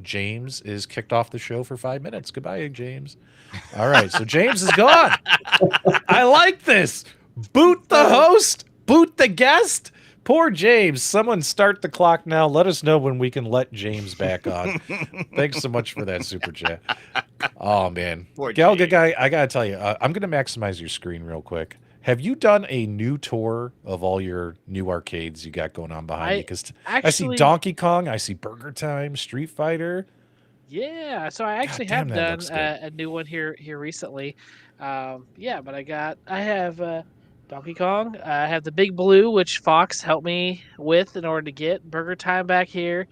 James is kicked off the show for 5 minutes. Goodbye, James. All right, so James is gone. I like this. Boot the host, boot the guest. Poor James. Someone start the clock now. Let us know when we can let James back on. Thanks so much for that super chat. Oh, man. Poor Galga James. guy, I got to tell you, I'm going to maximize your screen real quick. Have you done a new tour of all your new arcades you got going on behind you? Because I see Donkey Kong, I see Burger Time, Street Fighter. Yeah, so I actually damn, have that done looks good. a new one here recently. Yeah, but I have Donkey Kong. I have the Big Blue, which Fox helped me with in order to get Burger Time back here.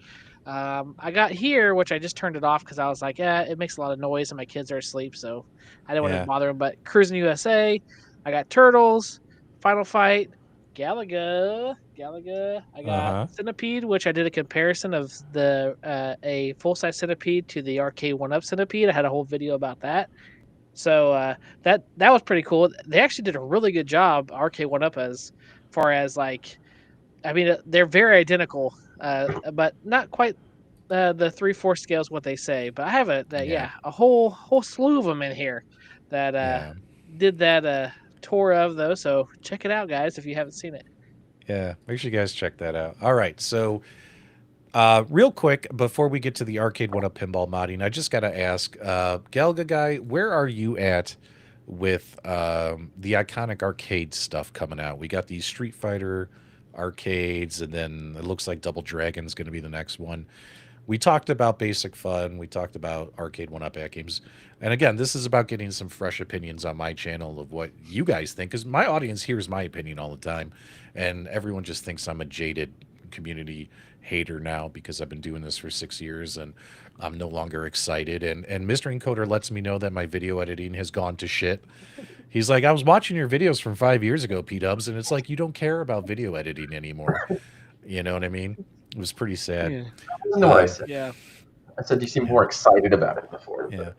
I got here, which I just turned it off because I was like, it makes a lot of noise and my kids are asleep, so I didn't want Yeah. to bother them. But Cruising USA, I got Turtles, Final Fight, Galaga. I got Centipede, which I did a comparison of a full-size Centipede to the Arcade1Up Centipede. I had a whole video about that. So that was pretty cool. They actually did a really good job, Arcade1Up, as far as like, I mean, they're very identical, but not quite the 3/4 scales what they say. But I have a whole slew of them in here that did that tour of those. So check it out, guys, if you haven't seen it. Yeah, make sure you guys check that out. All right, so Real quick, before we get to the Arcade1Up Pinball modding, I just got to ask, Galga guy, where are you at with the iconic arcade stuff coming out? We got these Street Fighter arcades, and then it looks like Double Dragon's going to be the next one. We talked about Basic Fun. We talked about Arcade1Up AtGames. And again, this is about getting some fresh opinions on my channel of what you guys think, because my audience hears my opinion all the time, and everyone just thinks I'm a jaded community hater now because I've been doing this for 6 years and I'm no longer excited. And Mr. Encoder lets me know that my video editing has gone to shit. He's like, I was watching your videos from 5 years ago, P-Dubs, and it's like, you don't care about video editing anymore. You know what I mean? It was pretty sad. Yeah. Listen to what I said. Yeah. I said you seem more excited about it before. Yeah.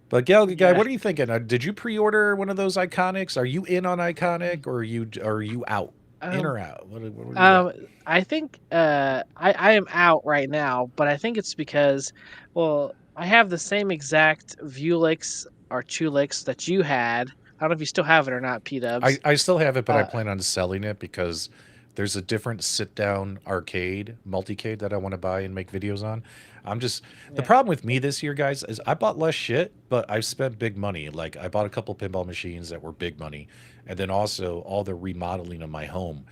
But Galga guy, Yeah. what are you thinking? Did you pre-order one of those Iconics? Are you in on Iconic, or are you out? In or out? What are you at? I think I am out right now, but I think it's because, well, I have the same exact Vuelix or Chulix that you had. I don't know if you still have it or not, P-Dubs. I still have it, but I Uh, plan on selling it because there's a different sit-down arcade, Multicade, that I want to buy and make videos on. The Yeah. problem with me this year, guys, is I bought less shit, but I've spent big money. Like, I bought a couple pinball machines that were big money, and then also all the remodeling of my home.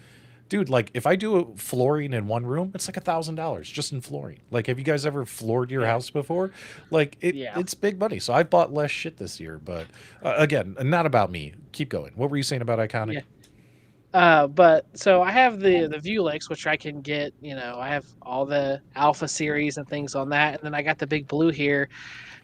Dude, like, if I do a flooring in one room, it's like $1,000 just in flooring. Like, have you guys ever floored your Yeah. house before? Like, Yeah. it's big money. So I bought less shit this year, but again, not about me. Keep going. What were you saying about Iconic? Yeah. But so I have the Vuelix, which I can get. I have all the Alpha series and things on that, and then I got the Big Blue here.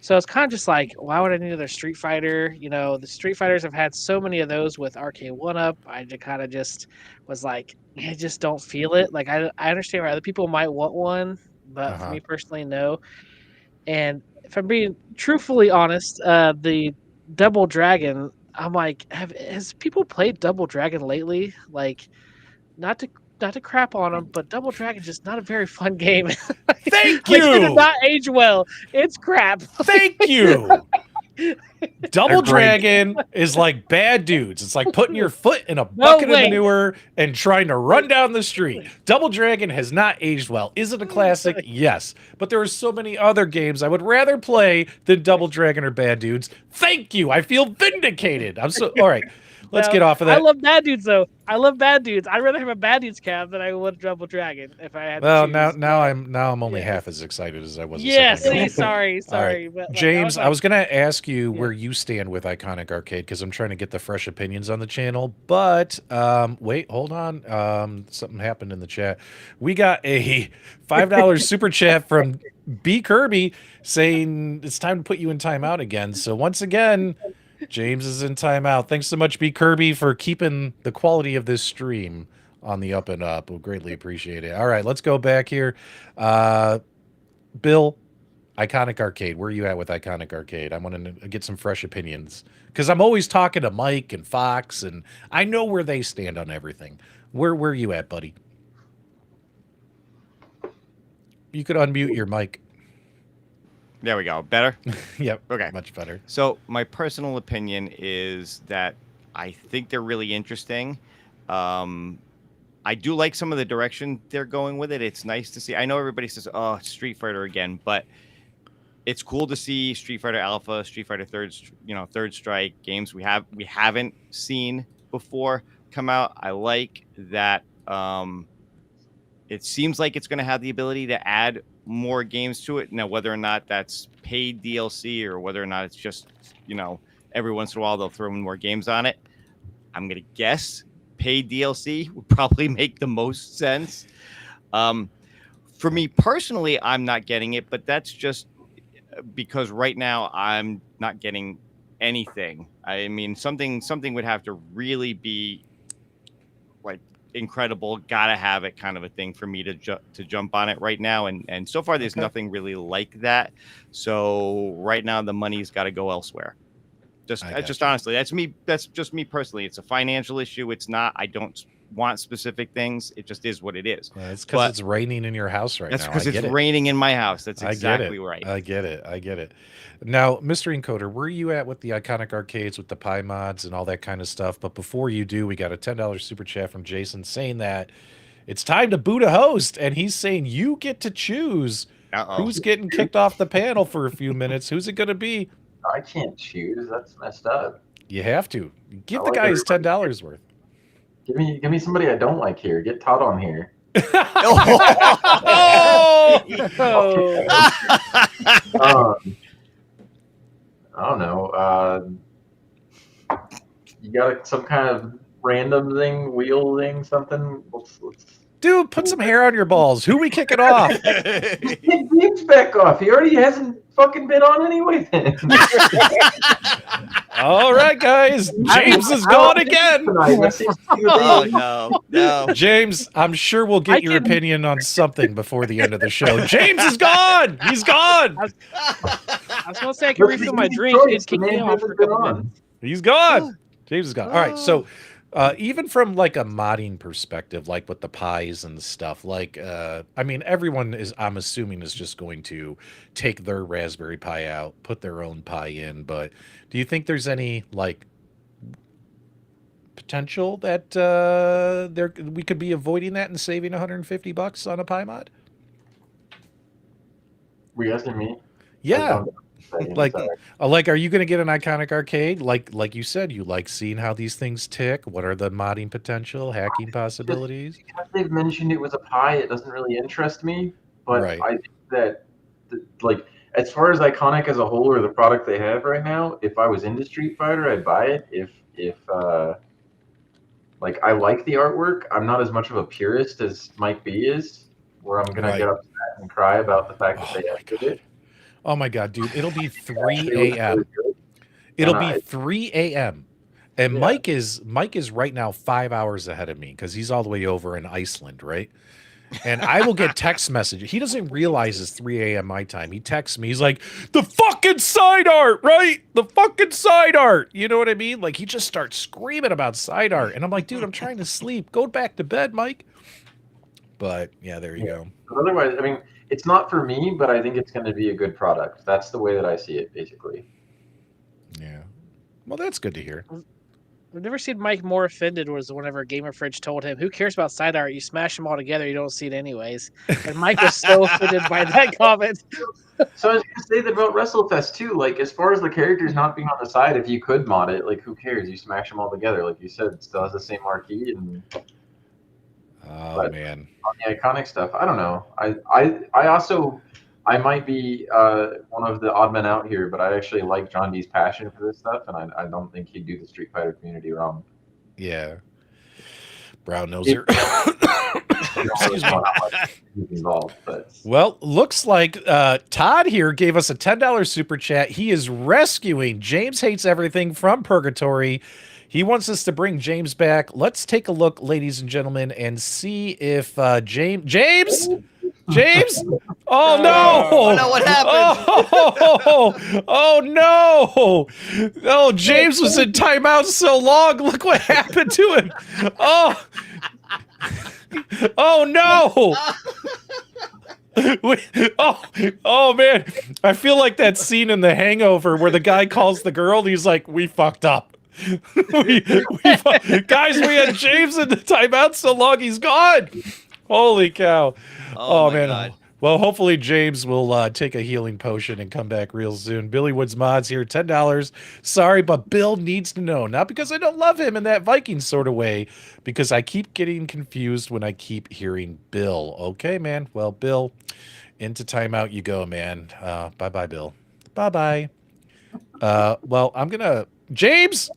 So it's kind of just like, why would I need another Street Fighter? The Street Fighters have had so many of those with Arcade1Up. I kind of just was like, I just don't feel it. Like I understand why other people might want one, but for me personally, no. And if I'm being truthfully honest, the Double Dragon, I'm like, has people played Double Dragon lately? Like, not to crap on them, but Double Dragon's just not a very fun game. Thank Like, it you. did not age well. It's crap. Thank you. Double Agreed. Dragon is like bad dudes. It's like putting your foot in a No bucket of way. manure and trying to run down the street. Double Dragon has not aged well. Is it a classic? Yes. But there are so many other games I would rather play than Double Dragon or Bad Dudes. Thank you. I feel vindicated. All right. Let's No, get off of I that. love Bad Dudes though. I love Bad Dudes. I'd rather have a Bad Dudes cab than I would Double Dragon if I had. Well, to now choose. I'm only Yeah. half as excited as I was. a Yeah. second ago. See, sorry. All right. But, like, James, I like, was going to ask you Yeah. where you stand with Iconic Arcade because I'm trying to get the fresh opinions on the channel. But wait, hold on. Something happened in the chat. We got a $5 super chat from B Kirby saying it's time to put you in timeout again. So once again, James is in timeout. Thanks so much, B Kirby, for keeping the quality of this stream on the up and up. We'll greatly appreciate it. All right, let's go back here. Bill, Iconic Arcade. Where are you at with Iconic Arcade? I want to get some fresh opinions because I'm always talking to Mike and Fox, and I know where they stand on everything. Where are you at, buddy? You could unmute your mic. There we go. Better? Yep. Okay. Much better. So my personal opinion is that I think they're really interesting. I do like some of the direction they're going with it. It's nice to see. I know everybody says, "Oh, Street Fighter again," but it's cool to see Street Fighter Alpha, Street Fighter Third Strike games we haven't seen before come out. I like that. It seems like it's going to have the ability to add more games to it. Now, whether or not that's paid DLC or whether or not it's just, every once in a while they'll throw in more games on it, I'm going to guess paid DLC would probably make the most sense. For me personally, I'm not getting it, but that's just because right now I'm not getting anything. I mean, something would have to really be like incredible, gotta have it kind of a thing for me to jump on it right now, and so far there's nothing really like that. So right now the money's got to go elsewhere. Just honestly, that's just me personally. It's a financial issue. It's not, I don't want specific things. It just is what it is. It's because it's raining in your house right now. That's because it's raining in my house. That's exactly right. I get it. Now, Mr. Encoder, where are you at with the Iconic Arcades with the Pi mods and all that kind of stuff? But before you do, we got a $10 super chat from Jason saying that it's time to boot a host, and he's saying you get to choose who's getting kicked off the panel for a few minutes. Who's it going to be? I can't choose. That's messed up. You have to give I the like guy his everybody. $10 worth. Give me somebody I don't like here. Get Todd on here. Oh! I don't know. You got some kind of random thing, wheel thing, something? Let's Dude, put some hair on your balls. Who we kicking off? get James back off. He already hasn't fucking been on anyway then. All right, guys. James is gone again. Oh no. James, I'm sure we'll get your opinion on something before the end of the show. James is gone. He's gone. I was gonna say I can refill my drink. You'd kick me off for a couple minutes. He's gone. James is gone. All right, so even from like a modding perspective, like with the pies and the stuff, like I mean, everyone is, I'm assuming, is just going to take their Raspberry Pi out, put their own pie in. But do you think there's any like potential that we could be avoiding that and saving $150 on a pie mod? Were you asking me? Yeah. Like, are you going to get an Iconic Arcade? Like you said, you like seeing how these things tick. What are the modding potential, hacking possibilities? Because they've mentioned it was a pie, it doesn't really interest me. But Right. I think that, like, as far as Iconic as a whole or the product they have right now, if I was into Street Fighter, I'd buy it. If like, I like the artwork. I'm not as much of a purist as Mike B is, where I'm gonna get upset and cry about the fact that they edited it. Oh my God, dude! It'll be 3 a.m. It'll be 3 a.m. And Yeah. Mike is right now 5 hours ahead of me because he's all the way over in Iceland, right? And I will get text messages. He doesn't realize it's 3 a.m. my time. He texts me. He's like, the fucking side art, right? The fucking side art. You know what I mean? Like, he just starts screaming about side art. And I'm like, dude, I'm trying to sleep. Go back to bed, Mike. But yeah, there you go. But otherwise, I mean, it's not for me, but I think it's going to be a good product. That's the way that I see it, basically. Yeah. Well, that's good to hear. I've never seen Mike more offended was whenever Gamer Fridge told him, "Who cares about side art? You smash them all together, you don't see it anyways." And Mike was so offended by that comment. So I was going to say that about WrestleFest too. Like, as far as the characters not being on the side, if you could mod it, like, who cares? You smash them all together, like you said. It still has the same marquee. And Oh man. on the Iconic stuff, I don't know. I also, I might be one of the odd men out here, but I actually like John D's passion for this stuff, and I don't think he'd do the Street Fighter community wrong. Yeah. Brown noser. Excuse me. Involved, but Well, looks like Todd here gave us a $10 super chat. He is rescuing James Hates Everything from Purgatory. He wants us to bring James back. Let's take a look, ladies and gentlemen, and see if James? Oh no! Oh no, what happened? Oh no! Oh, James was in timeout so long. Look what happened to him. Oh no! Oh man, I feel like that scene in The Hangover where the guy calls the girl and he's like, "We fucked up." Guys, we had James in the timeout so long he's gone. Holy cow! Oh man. God. Well, hopefully James will take a healing potion and come back real soon. Billy Woods Mods here, $10. Sorry, but Bill needs to know. Not because I don't love him in that Viking sort of way, because I keep getting confused when I keep hearing Bill. Okay, man. Well, Bill, into timeout you go, man. Bye-bye, Bill. Bye-bye. Well, I'm going to... James!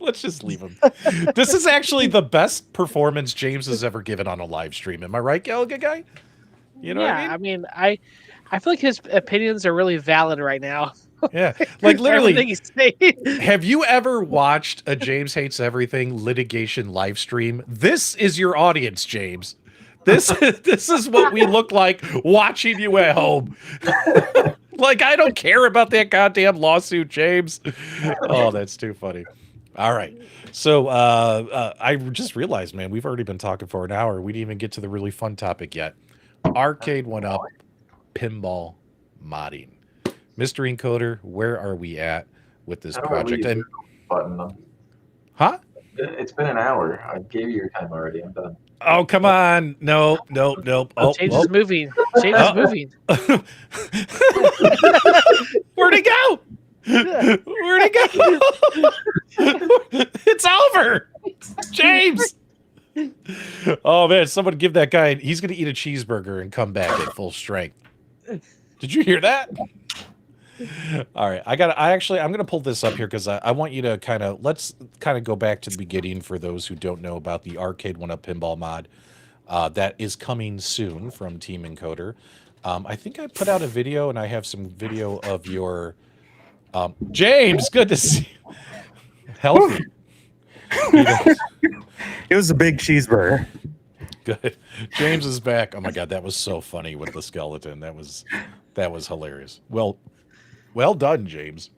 Let's just leave him. This is actually the best performance James has ever given on a live stream. Am I right, Gallagher guy? You know what I mean? I feel like his opinions are really valid right now. Yeah. Like literally, everything he's saying. have you ever watched a James Hates Everything litigation live stream? This is your audience, James. This is what we look like watching you at home. Like, I don't care about that goddamn lawsuit, James. Oh, that's too funny. All right. So I just realized, man, we've already been talking for an hour. We didn't even get to the really fun topic yet. Arcade1Up Pinball modding. Mystery Encoder, where are we at with this project? And button them. huh? It's been an hour. I gave you your time already. I'm done. Oh, come on. Nope. Oh, James is moving. James is moving. Where'd he go? Where'd he go? It's over. James. Oh man, someone give that guy, he's gonna eat a cheeseburger and come back at full strength. Did you hear that? All right, I'm gonna pull this up here because I want you to let's go back to the beginning for those who don't know about the Arcade1Up Pinball mod that is coming soon from Team Encoder. I think I put out a video and I have some video of your James. Good to see you. Healthy. It was a big cheeseburger. Good. James is back. Oh my god, that was so funny with the skeleton. That was hilarious. Well done, James.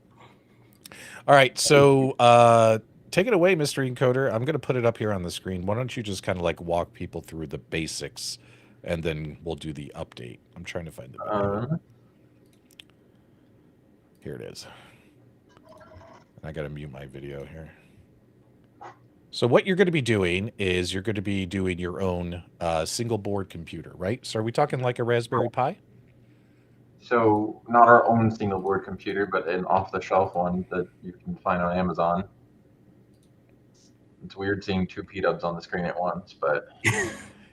All right, so take it away, Mr. Encoder. I'm going to put it up here on the screen. Why don't you just kind of like walk people through the basics, and then we'll do the update. I'm trying to find the video. Here it is. I got to mute my video here. So what you're going to be doing is you're going to be doing your own single board computer, right? So are we talking like a Raspberry Pi? So not our own single board computer, but an off-the-shelf one that you can find on Amazon. It's weird seeing two PDubs on the screen at once, but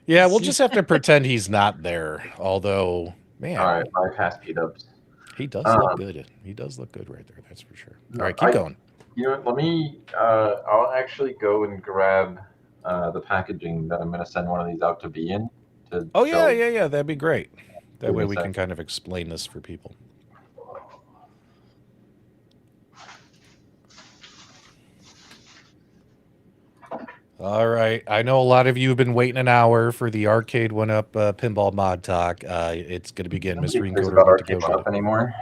yeah, we'll just have to pretend he's not there. Although, man, all right, bypass PDubs. He does look good. He does look good right there. That's for sure. All right, keep going. You know what? Let me. I'll actually go and grab the packaging that I'm going to send one of these out to be in. Oh yeah. That'd be great. That way we can kind of explain this for people. All right. I know a lot of you have been waiting an hour for the Arcade1Up Pinball mod talk. It's going to begin. Mr. Encoder Arcade1Up anymore.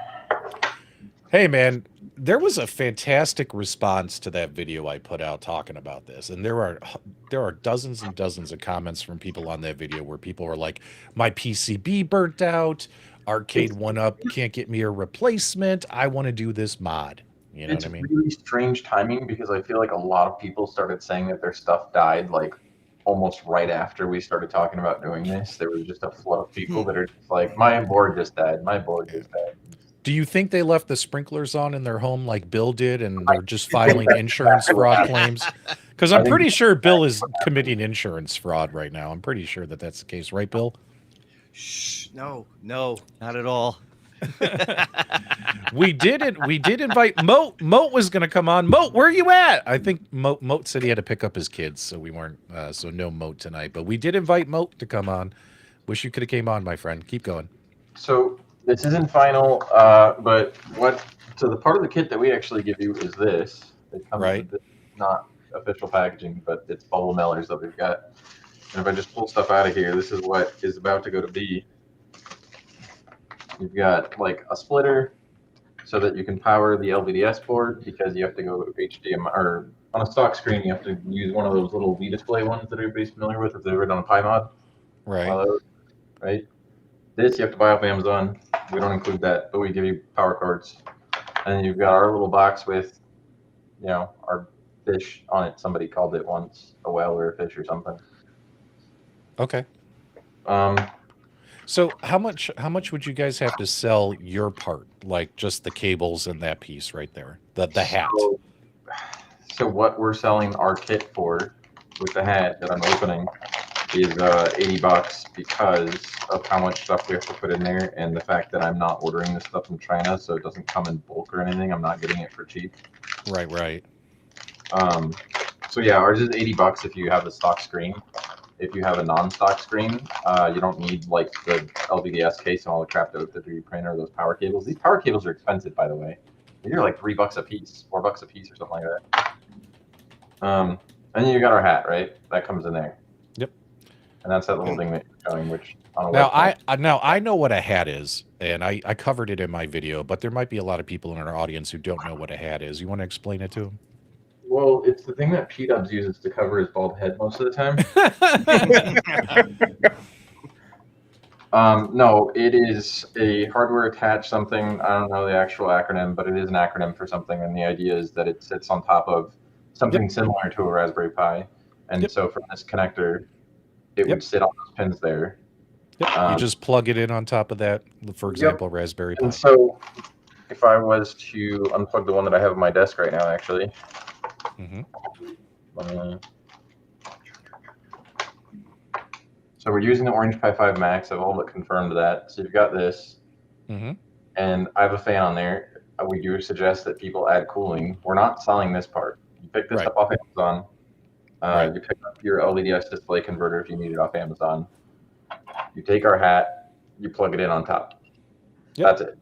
Hey, man, there was a fantastic response to that video I put out talking about this. And there are dozens and dozens of comments from people on that video where people were like, my PCB burnt out. Arcade1Up can't get me a replacement. I want to do this mod. You know what I mean? It's really strange timing because I feel like a lot of people started saying that their stuff died like almost right after we started talking about doing this. There was just a flood of people that are just like, my board just died. My board just died. Do you think they left the sprinklers on in their home like Bill did and they're just filing insurance fraud claims? Because I'm pretty sure Bill is committing insurance fraud right now. I'm pretty sure that that's the case. Right, Bill? Shh, no, not at all. We did invite Moat. Moat was going to come on. Moat, where are you at? I think Moat said he had to pick up his kids, so we weren't. So no Moat tonight. But we did invite Moat to come on. Wish you could have came on, my friend. Keep going. So this isn't final, but so the part of the kit that we actually give you is this. It comes with this, not official packaging, but it's bubble mailers that we've got. And if I just pull stuff out of here, this is what is about to go to B. You've got like a splitter so that you can power the LVDS board because you have to go HDMI, or on a stock screen, you have to use one of those little V-display ones that everybody's familiar with if they've ever done a Pi mod. Right. This you have to buy off Amazon. We don't include that, but we give you power cords. And then you've got our little box with, our fish on it. Somebody called it once a whale or a fish or something. Okay. So how much would you guys have to sell your part, like just the cables and that piece right there, the hat? So what we're selling our kit for with the hat that I'm opening is $80 because of how much stuff we have to put in there and the fact that I'm not ordering this stuff from China, so it doesn't come in bulk or anything. I'm not getting it for cheap. Right. So yeah, ours is $80 if you have the stock screen. If you have a non-stock screen, you don't need like the LVDS case and all the crap that the 3D printer or those power cables. These power cables are expensive, by the way. They're like $3 a piece, $4 a piece, or something like that. And then you got our hat, right? That comes in there. Yep. And that's that little thing that you're showing, which on a now website. I know what a hat is, and I covered it in my video, but there might be a lot of people in our audience who don't know what a hat is. You want to explain it to them? Well, it's the thing that PDubs uses to cover his bald head most of the time. No, it is a hardware attached something. I don't know the actual acronym, but it is an acronym for something. And the idea is that it sits on top of something similar to a Raspberry Pi. And so from this connector, it would sit on those pins there. You just plug it in on top of that, for example, Raspberry Pi. And so if I was to unplug the one that I have on my desk right now, actually. So we're using the Orange Pi 5 Max. I've all but confirmed that. So you've got this. And I have a fan on there. We do suggest that people add cooling. We're not selling this part. You pick this up off Amazon. You pick up your LVDS display converter if you need it off Amazon. You take our hat, you plug it in on top. That's it.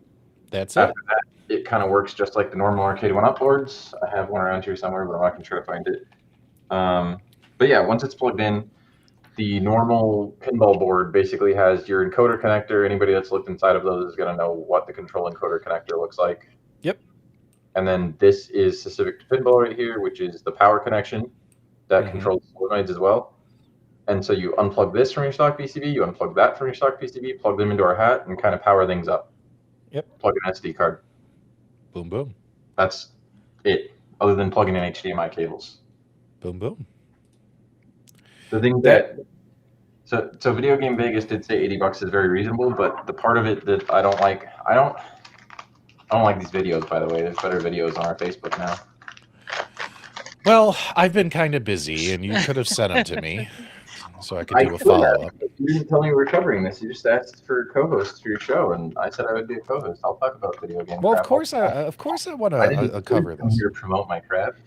That's After that, it kind of works just like the normal Arcade1Up boards. I have one around here somewhere, but I'm not going to try to find it. But yeah, once it's plugged in, the normal pinball board basically has your encoder connector. Anybody that's looked inside of those is going to know what the control encoder connector looks like. And then this is specific to pinball right here, which is the power connection that controls solenoids as well. And so you unplug this from your stock PCB, you unplug that from your stock PCB, plug them into our hat, and kind of power things up. Plug an SD card. Boom, boom. That's it, other than plugging in HDMI cables. Boom, boom. The thing that so Video Game Vegas did say $80 is very reasonable, but the part of it that I don't like, I don't like these videos, by the way. There's better videos on our Facebook now. Well, I've been kind of busy, and you could have sent them to me so I could do a follow-up. You didn't tell me we were covering this. You just asked for co-hosts for your show, and I said I would be a co-host. I'll talk about video games. Well, of course I want to cover this. I'm here to promote my craft.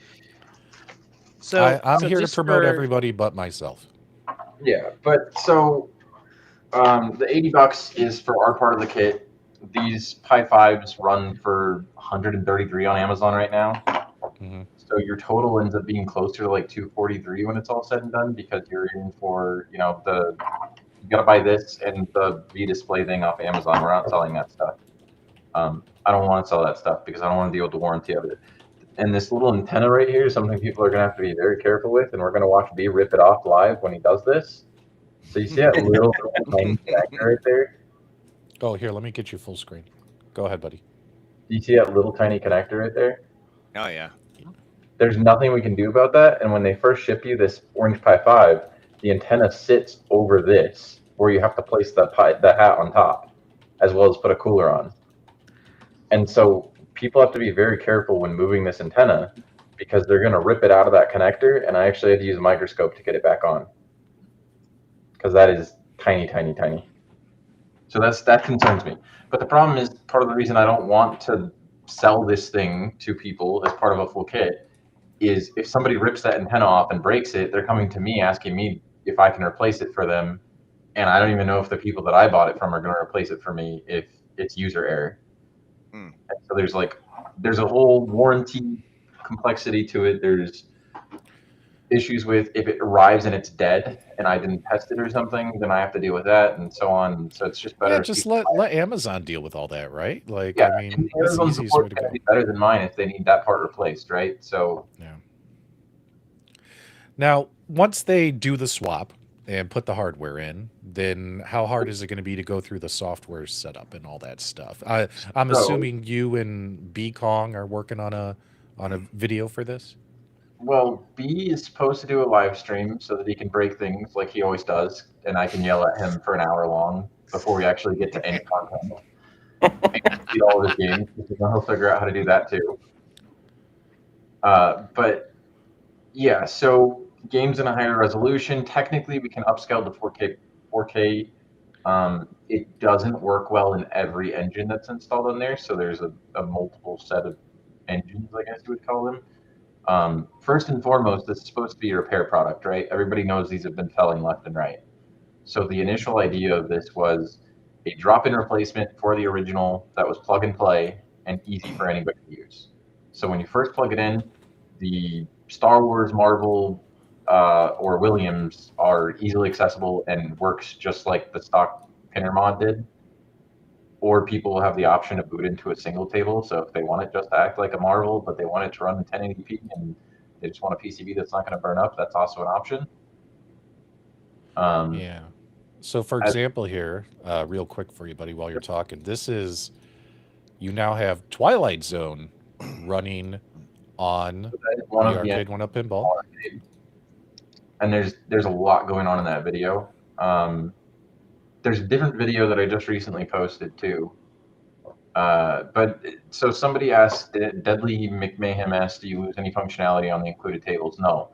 So I'm here to promote everybody but myself. Yeah, but so the $80 is for our part of the kit. These Pi 5s run for $133 on Amazon right now. So your total ends up being closer to like $243 when it's all said and done, because you're in for, you got to buy this and the V-display thing off Amazon. We're not selling that stuff. I don't want to sell that stuff because I don't want to deal with the warranty of it. And this little antenna right here is something people are going to have to be very careful with, and we're going to watch B rip it off live when he does this. So you see that little tiny connector right there? Oh, here, let me get you full screen. Go ahead, buddy. Do you see that little tiny connector right there? Oh, yeah. There's nothing we can do about that. And when they first ship you this Orange Pi 5, the antenna sits over this, where you have to place the hat on top, as well as put a cooler on. And so people have to be very careful when moving this antenna, because they're going to rip it out of that connector, and I actually had to use a microscope to get it back on, because that is tiny, tiny, tiny. So that concerns me. But the problem is, part of the reason I don't want to sell this thing to people as part of a full kit is if somebody rips that antenna off and breaks it, they're coming to me asking me if I can replace it for them, and I don't even know if the people that I bought it from are going to replace it for me if it's user error. And so there's a whole warranty complexity to it. There's issues with if it arrives and it's dead and I didn't test it or something, then I have to deal with that and so on. So it's just better. Yeah, just let Amazon deal with all that, right? Like, yeah, I mean, that's the easiest way to go. Be better than mine if they need that part replaced, right? So yeah. Now, once they do the swap and put the hardware in, then how hard is it going to be to go through the software setup and all that stuff? I'm assuming you and B Kong are working on a video for this. Well, B is supposed to do a live stream so that he can break things like he always does, and I can yell at him for an hour long before we actually get to any content. And see all of his games, because then he'll figure out how to do that too. But yeah, so games in a higher resolution, technically we can upscale to 4K. It doesn't work well in every engine that's installed in there, so there's a multiple set of engines, I guess you would call them. First and foremost, this is supposed to be a repair product, right? Everybody knows these have been failing left and right. So the initial idea of this was a drop-in replacement for the original that was plug and play and easy for anybody to use. So when you first plug it in, the Star Wars, Marvel, or Williams are easily accessible and works just like the stock pinner mod did. Or people will have the option to boot into a single table. So if they want it just to act like a Marvel, but they want it to run in 1080p and they just want a PCB that's not going to burn up, that's also an option. Yeah. So for example here, real quick for you, buddy, while you're talking, this is, you now have Twilight Zone running on That is the one of the Arcade1Up Pinball. arcade. And there's a lot going on in that video. There's a different video that I just recently posted too. But so somebody asked, Deadly McMahon asked, do you lose any functionality on the included tables? No.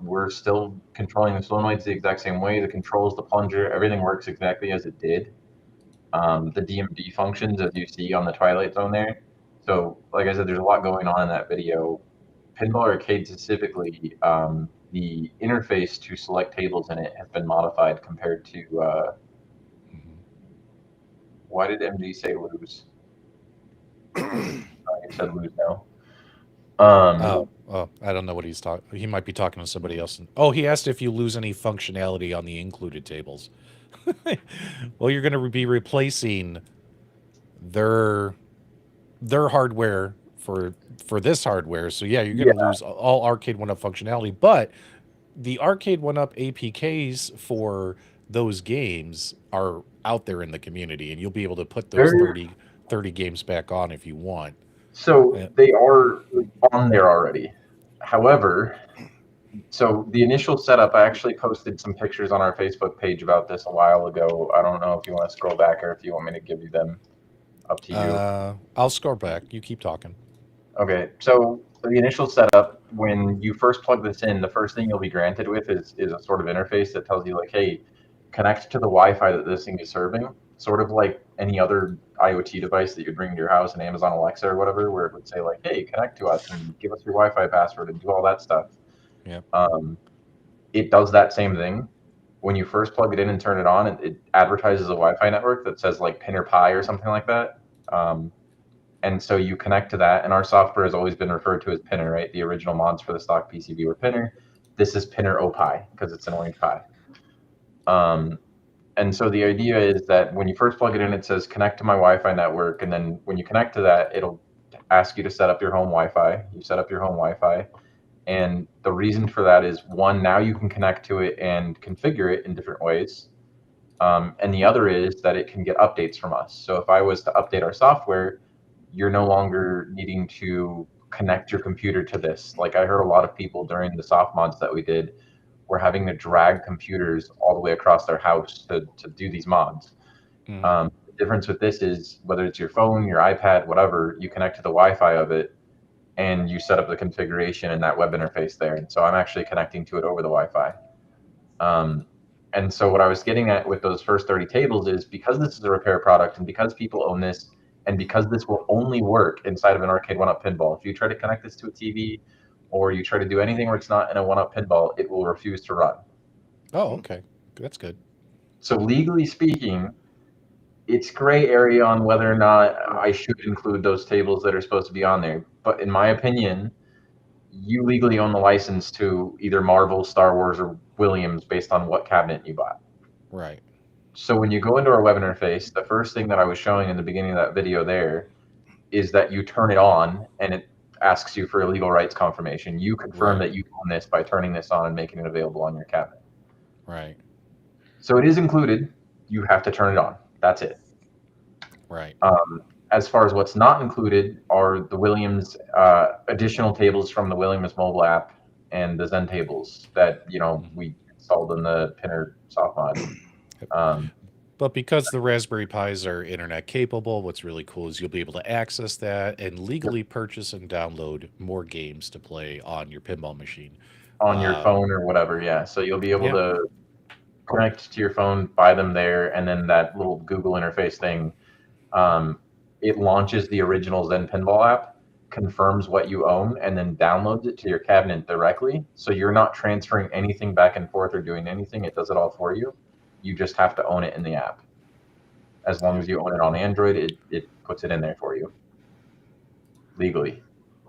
We're still controlling the solenoids the exact same way. The controls, the plunger, everything works exactly as it did. The DMD functions, as you see on the Twilight Zone there. So, like I said, there's a lot going on in that video. Pinball Arcade specifically, the interface to select tables in it has been modified compared to. Why did MG say lose? I said lose now. I don't know what he's talking. He might be talking to somebody else. Oh, he asked if you lose any functionality on the included tables. Well, you're going to be replacing their hardware for this hardware. So yeah, you're going to lose all Arcade1Up functionality, but the Arcade1Up APKs for those games are out there in the community, and you'll be able to put those 30 games back on if you want. So they are on there already. However, so the initial setup, I actually posted some pictures on our Facebook page about this a while ago. I don't know if you want to scroll back or if you want me to give you them. Up to you. I'll scroll back. You keep talking. Okay, so the initial setup, when you first plug this in, the first thing you'll be granted with is a sort of interface that tells you like, hey, connect to the Wi-Fi that this thing is serving, sort of like any other IoT device that you bring to your house, an Amazon Alexa or whatever, where it would say like, hey, connect to us and give us your Wi-Fi password and do all that stuff. Yeah. It does that same thing. When you first plug it in and turn it on, it advertises a Wi-Fi network that says like Pinner Pi or something like that. And so you connect to that, and our software has always been referred to as Pinner, right? The original mods for the stock PCB were Pinner. This is Pinner OPi because it's an orange pie. And so the idea is that when you first plug it in, it says connect to my Wi-Fi network, and then when you connect to that, it'll ask you to set up your home Wi-Fi. You set up your home Wi-Fi, and the reason for that is one, now you can connect to it and configure it in different ways. And the other is that it can get updates from us. So if I was to update our software, you're no longer needing to connect your computer to this. Like I heard a lot of people during the soft mods that we did were having to drag computers all the way across their house to do these mods. The difference with this is whether it's your phone, your iPad, whatever, you connect to the Wi-Fi of it and you set up the configuration and that web interface there. And so I'm actually connecting to it over the Wi-Fi. And so what I was getting at with those first 30 tables is because this is a repair product and because people own this, and because this will only work inside of an Arcade1Up pinball, if you try to connect this to a TV or you try to do anything where it's not in a 1-up pinball, it will refuse to run. Oh, okay. That's good. So legally speaking, it's gray area on whether or not I should include those tables that are supposed to be on there. But in my opinion, you legally own the license to either Marvel, Star Wars, or Williams based on what cabinet you bought. Right. So when you go into our web interface, the first thing that I was showing in the beginning of that video there is that you turn it on and it asks you for a legal rights confirmation. You confirm that you own this by turning this on and making it available on your cabinet. Right. So it is included. You have to turn it on. That's it. Right. As far as what's not included are the Williams additional tables from the Williams mobile app and the Zen tables that we installed in the Pinner soft mod. But because the Raspberry Pis are internet capable, what's really cool is you'll be able to access that and legally purchase and download more games to play on your pinball machine. On your phone or whatever, yeah. So you'll be able to connect to your phone, buy them there, and then that little Google interface thing, it launches the original Zen Pinball app, confirms what you own, and then downloads it to your cabinet directly. So you're not transferring anything back and forth or doing anything. It does it all for you. You just have to own it in the app. As long as you own it on Android, it puts it in there for you legally.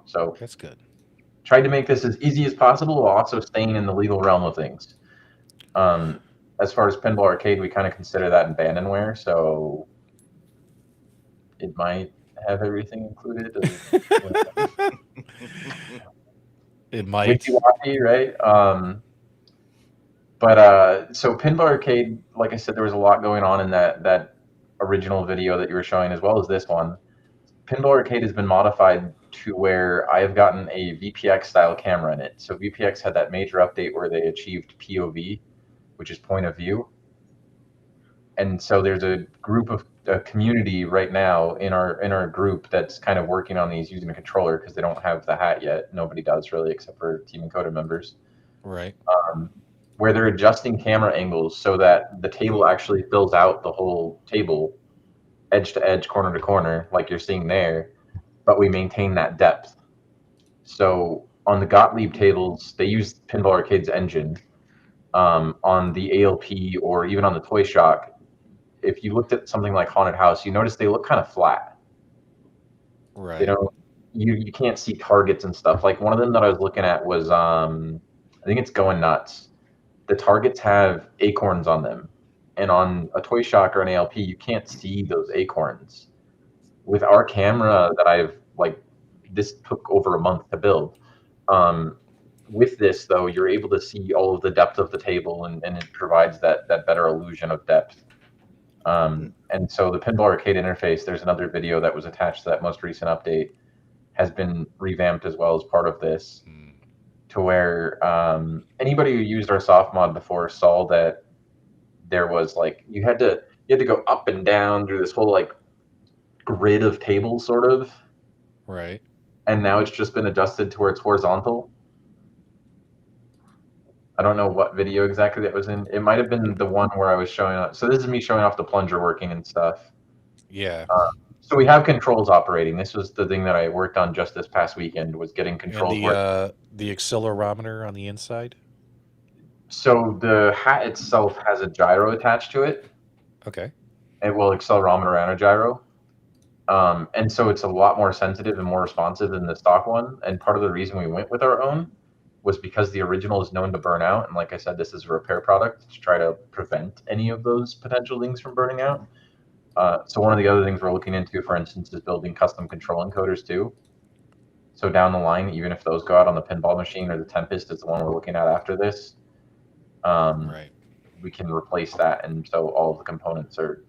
So that's good. Tried to make this as easy as possible while also staying in the legal realm of things. As far as Pinball Arcade, we kind of consider that abandonware, so it might have everything included. It might. Wiki-waki, right? So Pinball Arcade, like I said, there was a lot going on in that original video that you were showing, as well as this one. Pinball Arcade has been modified to where I've gotten a VPX style camera in it. So VPX had that major update where they achieved POV, which is point of view. And so there's a group of a community right now in our group that's kind of working on these using a controller because they don't have the hat yet. Nobody does really, except for Team Encoder members. Right. Where they're adjusting camera angles so that the table actually fills out the whole table, edge to edge, corner to corner, like you're seeing there, but we maintain that depth. So on the Gottlieb tables, they use Pinball Arcade's engine. On the ALP or even on the Toy Shock, if you looked at something like Haunted House, you notice they look kind of flat. Right. They don't. You can't see targets and stuff. Like one of them that I was looking at was I think it's Going Nuts. The targets have acorns on them, and on a Toy Shock or an ALP, you can't see those acorns. With our camera that I've this took over a month to build. With this though, you're able to see all of the depth of the table, and it provides that better illusion of depth. And so the Pinball Arcade interface, there's another video that was attached to that most recent update, has been revamped as well as part of this, to where anybody who used our soft mod before saw that there was you had to go up and down through this whole grid of tables sort of. Right. And now it's just been adjusted to where it's horizontal. I don't know what video exactly that was in. It might have been the one where I was showing off. So this is me showing off the plunger working and stuff. Yeah. So we have controls operating. This was the thing that I worked on just this past weekend, was getting controls And the accelerometer on the inside. So the hat itself has a gyro attached to it. Okay. It will accelerometer and a gyro. And so it's a lot more sensitive and more responsive than the stock one. And part of the reason we went with our own was because the original is known to burn out. And like I said, this is a repair product to try to prevent any of those potential things from burning out. So one of the other things we're looking into, for instance, is building custom control encoders too. So down the line, even if those go out on the pinball machine, or the Tempest is the one we're looking at after this, Right. we can replace that. And so all of the components are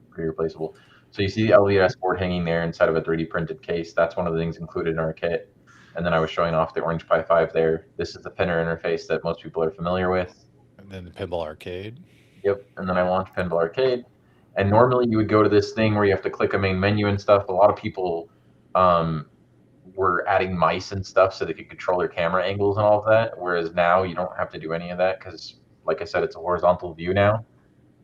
pretty replaceable. So you see the LVS board hanging there inside of a 3D printed case. That's one of the things included in our kit. And then I was showing off the Orange Pi 5 there. This is the pinner interface that most people are familiar with. And then the Pinball Arcade. Yep. And then I launched Pinball Arcade. And normally you would go to this thing where you have to click a main menu and stuff. A lot of people were adding mice and stuff so they could control their camera angles and all of that. Whereas now you don't have to do any of that because, like I said, it's a horizontal view now.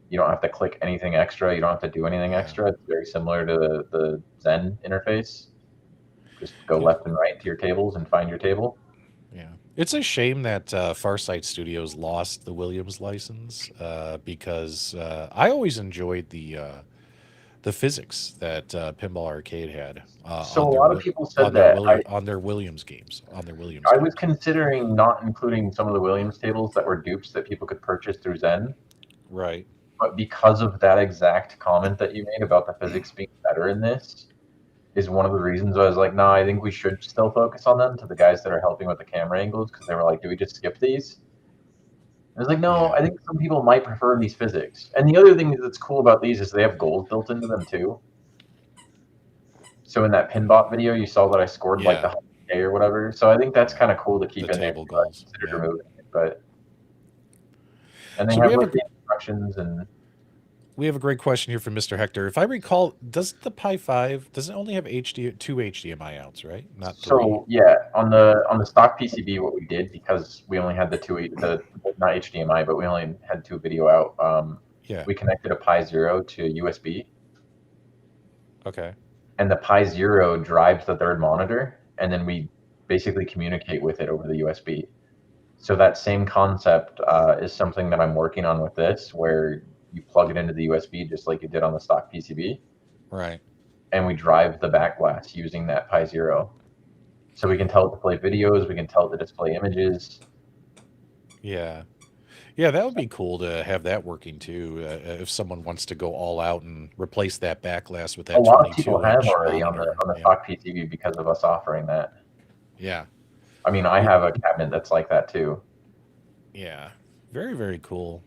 You don't have to click anything extra. You don't have to do anything extra. It's very similar to the Zen interface. Just go left and right to your tables and find your table. Yeah. It's a shame that Farsight Studios lost the Williams license because I always enjoyed the physics that Pinball Arcade had. So a lot of people said that on their Williams games. I was considering not including some of the Williams tables that were dupes that people could purchase through Zen. Right. But because of that exact comment that you made about the physics being better in this, is one of the reasons I was like, no, I think we should still focus on them, to the guys that are helping with the camera angles, because they were like, do we just skip these? I was like, no, I think some people might prefer these physics. And the other thing that's cool about these is they have gold built into them too. So in that Pinbot video, you saw that I scored like the 100K or whatever. So I think that's kind of cool to keep in there. Goals. Removing it, but and they So have like the instructions and. We have a great question here from Mr. Hector. If I recall, does the Pi 5 doesn't only have two HDMI outs, right? Not three. So yeah, on the stock PCB, what we did, because we only had not HDMI, but we only had two video out. We connected a Pi 0 to USB. Okay. And the Pi 0 drives the third monitor, and then we basically communicate with it over the USB. So that same concept is something that I'm working on with this, where you plug it into the USB just like you did on the stock PCB. Right. And we drive the back glass using that Pi 0. So we can tell it to play videos, we can tell it to display images. Yeah. Yeah, that would be cool to have that working too. If someone wants to go all out and replace that back glass with that 22-inch. A lot of people have already on the stock PCB because of us offering that. Yeah. I mean, I have a cabinet that's like that too. Yeah. Very, very cool.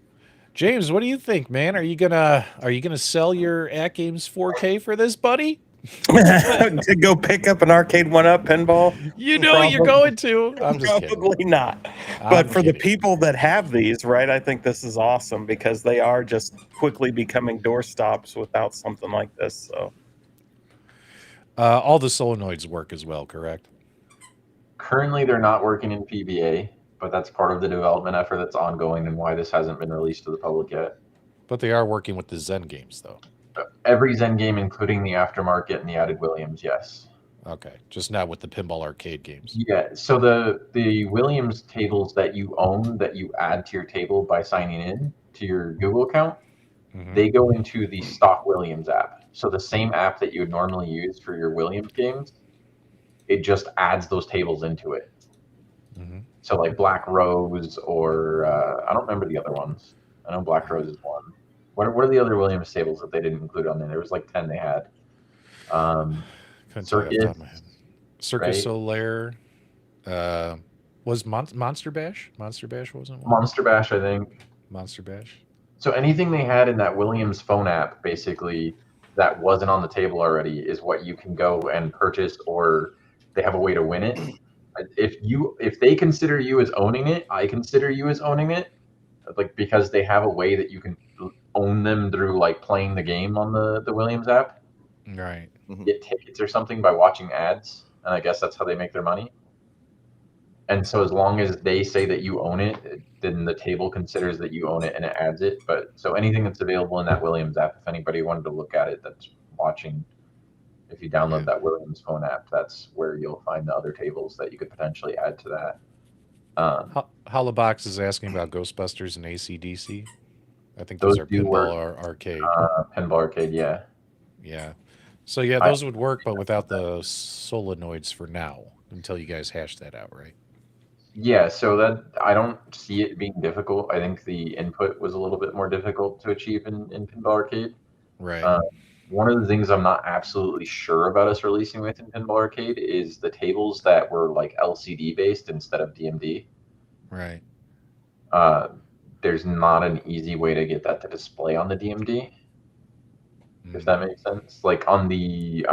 James, what do you think, man? Are you gonna sell your AtGames 4K for this, buddy? to go pick up an Arcade1Up pinball? You know you're going to. I'm just kidding. Probably not. I'm But for the kidding. people that have these, right, I think this is awesome because they are just quickly becoming doorstops without something like this. So All the solenoids work as well, correct? Currently, they're not working in PBA, but that's part of the development effort that's ongoing and why this hasn't been released to the public yet. But they are working with the Zen games, though. Every Zen game, including the aftermarket and the added Williams, yes. Okay, just not with the pinball arcade games. Yeah, so the Williams tables that you own, that you add to your table by signing in to your Google account, Mhm. they go into the stock Williams app. So the same app that you would normally use for your Williams games, it just adds those tables into it. Mhm. So like Black Rose or I don't remember the other ones. I know Black Rose is one. What are the other Williams tables that they didn't include on there? There was like 10 they had. Couldn't tell you off the top of my head. Circus right? Solaire. Was Monster Bash? Monster Bash wasn't one? Monster Bash, I think. Monster Bash. So anything they had in that Williams phone app, basically, that wasn't on the table already, is what you can go and purchase, or they have a way to win it. If they consider you as owning it, I consider you as owning it, like because they have a way that you can own them through like playing the game on the Williams app, Right. get tickets or something by watching ads, and I guess that's how they make their money. And so as long as they say that you own it, then the table considers that you own it and it adds it. But so anything that's available in that Williams app, if anybody wanted to look at it that's watching, if you download that Williams phone app, that's where you'll find the other tables that you could potentially add to that. Holobox is asking about Ghostbusters and ACDC. I think those are do pinball work. or arcade. Pinball arcade, yeah. Yeah. So yeah, those would work, but without the solenoids for now, until you guys hash that out, right? Yeah, so that I don't see it being difficult. I think the input was a little bit more difficult to achieve in Pinball Arcade. Right. One of the things I'm not absolutely sure about us releasing with in Pinball Arcade is the tables that were like LCD based instead of DMD. Right. There's not an easy way to get that to display on the DMD, if that makes sense. Like on the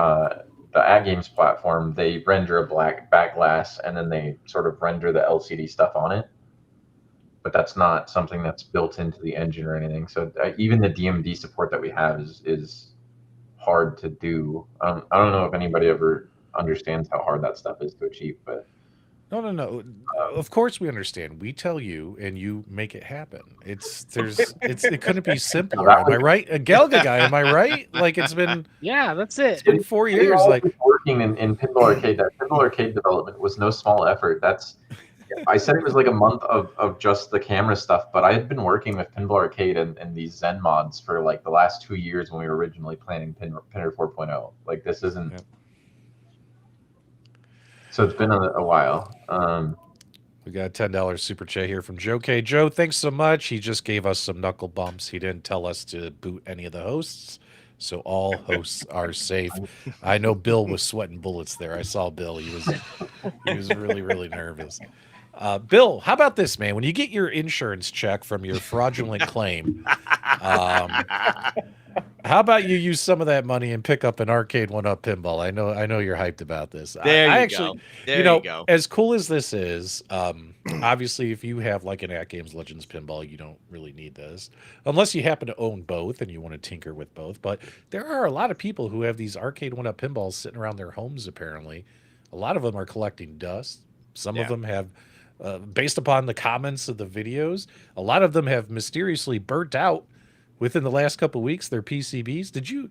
AtGames platform, they render a black back glass and then they sort of render the LCD stuff on it. But that's not something that's built into the engine or anything. So even the DMD support that we have is hard to do. I don't know if anybody ever understands how hard that stuff is to achieve, but No. Of course we understand. We tell you, and you make it happen. It couldn't be simpler. Am I right? A Galaga guy, am I right? Like it's been Yeah, that's it. it's been 4 years. Like working in Pinball Arcade, that Pinball Arcade development was no small effort. I said it was like a month of just the camera stuff, but I had been working with Pinball Arcade and these Zen mods for like the last 2 years when we were originally planning Pinner 4.0. Like this isn't. Yep. So it's been a while. We got a $10 super chat here from Joe K. Joe, thanks so much. He just gave us some knuckle bumps. He didn't tell us to boot any of the hosts, so all hosts are safe. I know Bill was sweating bullets there. I saw Bill. He was really, really nervous. Bill, how about this, man? When you get your insurance check from your fraudulent claim, how about you use some of that money and pick up an Arcade1Up pinball? I know you're hyped about this. There I you actually, go. There you know, you go. as cool as this is, obviously, if you have like an AtGames Legends pinball, you don't really need this unless you happen to own both and you want to tinker with both. But there are a lot of people who have these Arcade1Up pinballs sitting around their homes. Apparently, a lot of them are collecting dust. Some of them have. Based upon the comments of the videos, a lot of them have mysteriously burnt out within the last couple of weeks. Their PCBs. Did you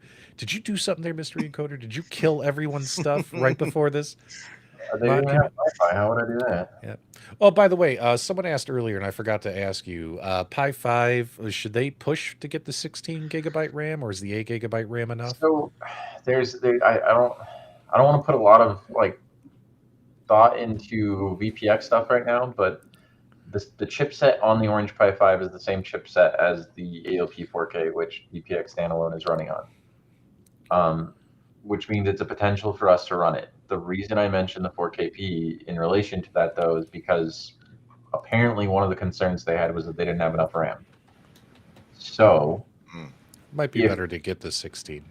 do something there, Mystery Encoder? Did you kill everyone's stuff right before this? They didn't have Wi-Fi. How would I do that? Yeah. Oh, by the way, someone asked earlier, and I forgot to ask you. Pi 5, should they push to get the 16 gigabyte RAM, or is the 8 gigabyte RAM enough? So I don't want to put a lot of like thought into VPX stuff right now, but the chipset on the Orange Pi 5 is the same chipset as the AOP 4K, which VPX standalone is running on, which means it's a potential for us to run it. The reason I mentioned the 4KP in relation to that, though, is because apparently one of the concerns they had was that they didn't have enough RAM. So might be better to get the 16.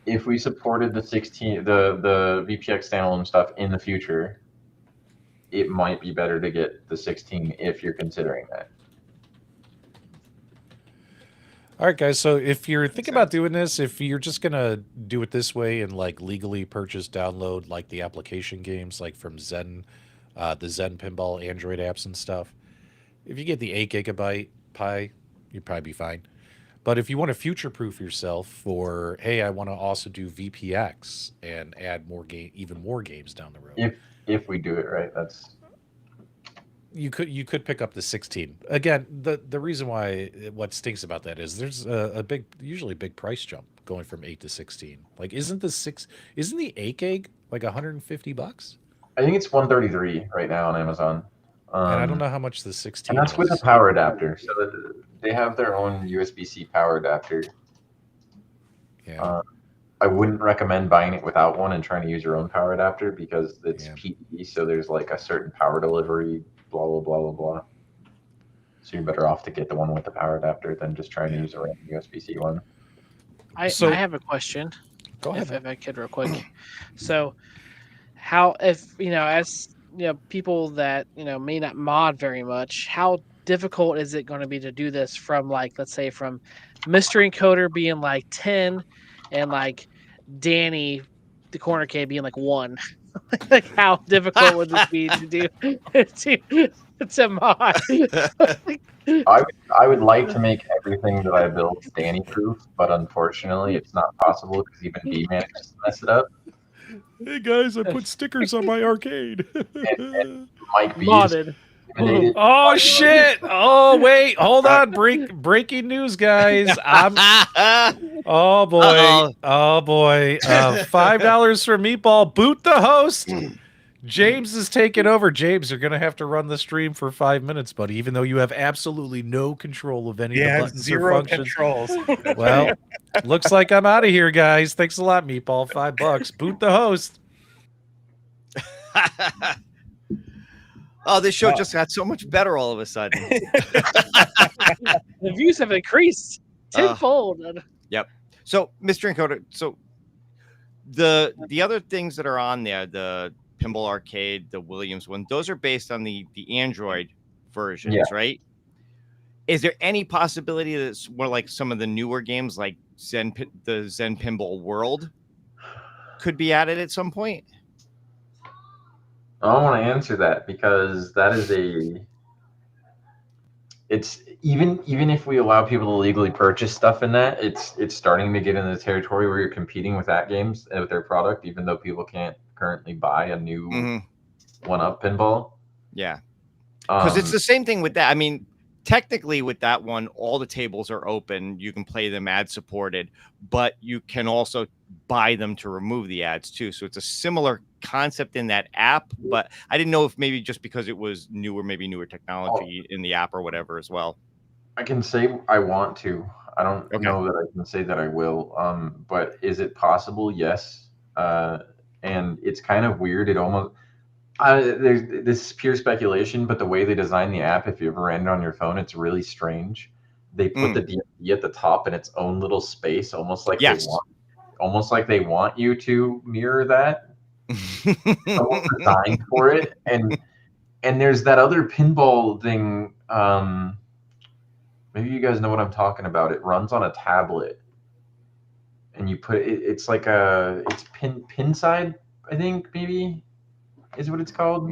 if we supported the 16, the VPX standalone stuff in the future, it might be better to get the 16 if you're considering that. All right, guys. So if you're thinking about doing this, if you're just gonna do it this way and like legally purchase, download like the application games, like from Zen, the Zen Pinball Android apps and stuff, if you get the 8 GB Pi, you'd probably be fine. But if you want to future-proof yourself for, hey, I want to also do VPX and add more even more games down the road, If we do it right, that's you could pick up the 16. Again, the reason why what stinks about that is there's usually a big price jump going from 8 to 16. Like, isn't the 8 gig like $150? I think it's 133 right now on Amazon. And I don't know how much the 16 And that's with a is. power adapter. So they have their own USB-C power adapter. Yeah. I wouldn't recommend buying it without one and trying to use your own power adapter because it's PD, so there's like a certain power delivery, blah, blah, blah, blah, blah. So you're better off to get the one with the power adapter than just trying to use a random USB-C one. I have a question. Go ahead. If I could real quick. So how, if, as, people that, may not mod very much, how difficult is it going to be to do this from, like, let's say from Mr. Encoder being like 10 and like Danny, the corner K, being like 1? Like, how difficult would this be to do to mod? I would like to make everything that I build Danny proof, but unfortunately it's not possible because even B manages to mess it up. Hey guys, I put stickers on my arcade. And Mike B Modded. Oh shit! Oh wait, hold on. Breaking news, guys. Oh boy. Uh-oh. Oh boy. $5 for Meatball. Boot the host. James is taking over. James, you're gonna have to run the stream for 5 minutes, buddy. Even though you have absolutely no control of any of the buttons or zero functions. controls. Well, looks like I'm out of here, guys. Thanks a lot, Meatball. $5. Boot the host. Oh, this show just got so much better all of a sudden. The views have increased tenfold. Yep. So, Mr. Encoder, so the other things that are on there, the Pinball Arcade, the Williams one, those are based on the Android versions, right? Is there any possibility that it's more like some of the newer games, like the Zen Pinball World, could be added at some point? I don't want to answer that because that is it's even if we allow people to legally purchase stuff in that, it's starting to get into the territory where you're competing with AtGames and with their product, even though people can't currently buy a new 1-Up Pinball. Yeah, because it's the same thing with that. I mean, technically with that one, all the tables are open. You can play them ad supported, but you can also buy them to remove the ads too. So it's a similar concept in that app, but I didn't know if maybe just because it was newer technology in the app or whatever as well. I can say I want to. I don't know that I can say that I will. But is it possible? Yes. And it's kind of weird. It almost this is pure speculation, but the way they design the app, if you ever ran it on your phone, it's really strange. They put the DMD at the top in its own little space, almost like they want you to mirror that. Someone designed for it, and there's that other pinball thing. Maybe you guys know what I'm talking about. It runs on a tablet, and you put it. It's like it's Pinside, I think maybe is what it's called.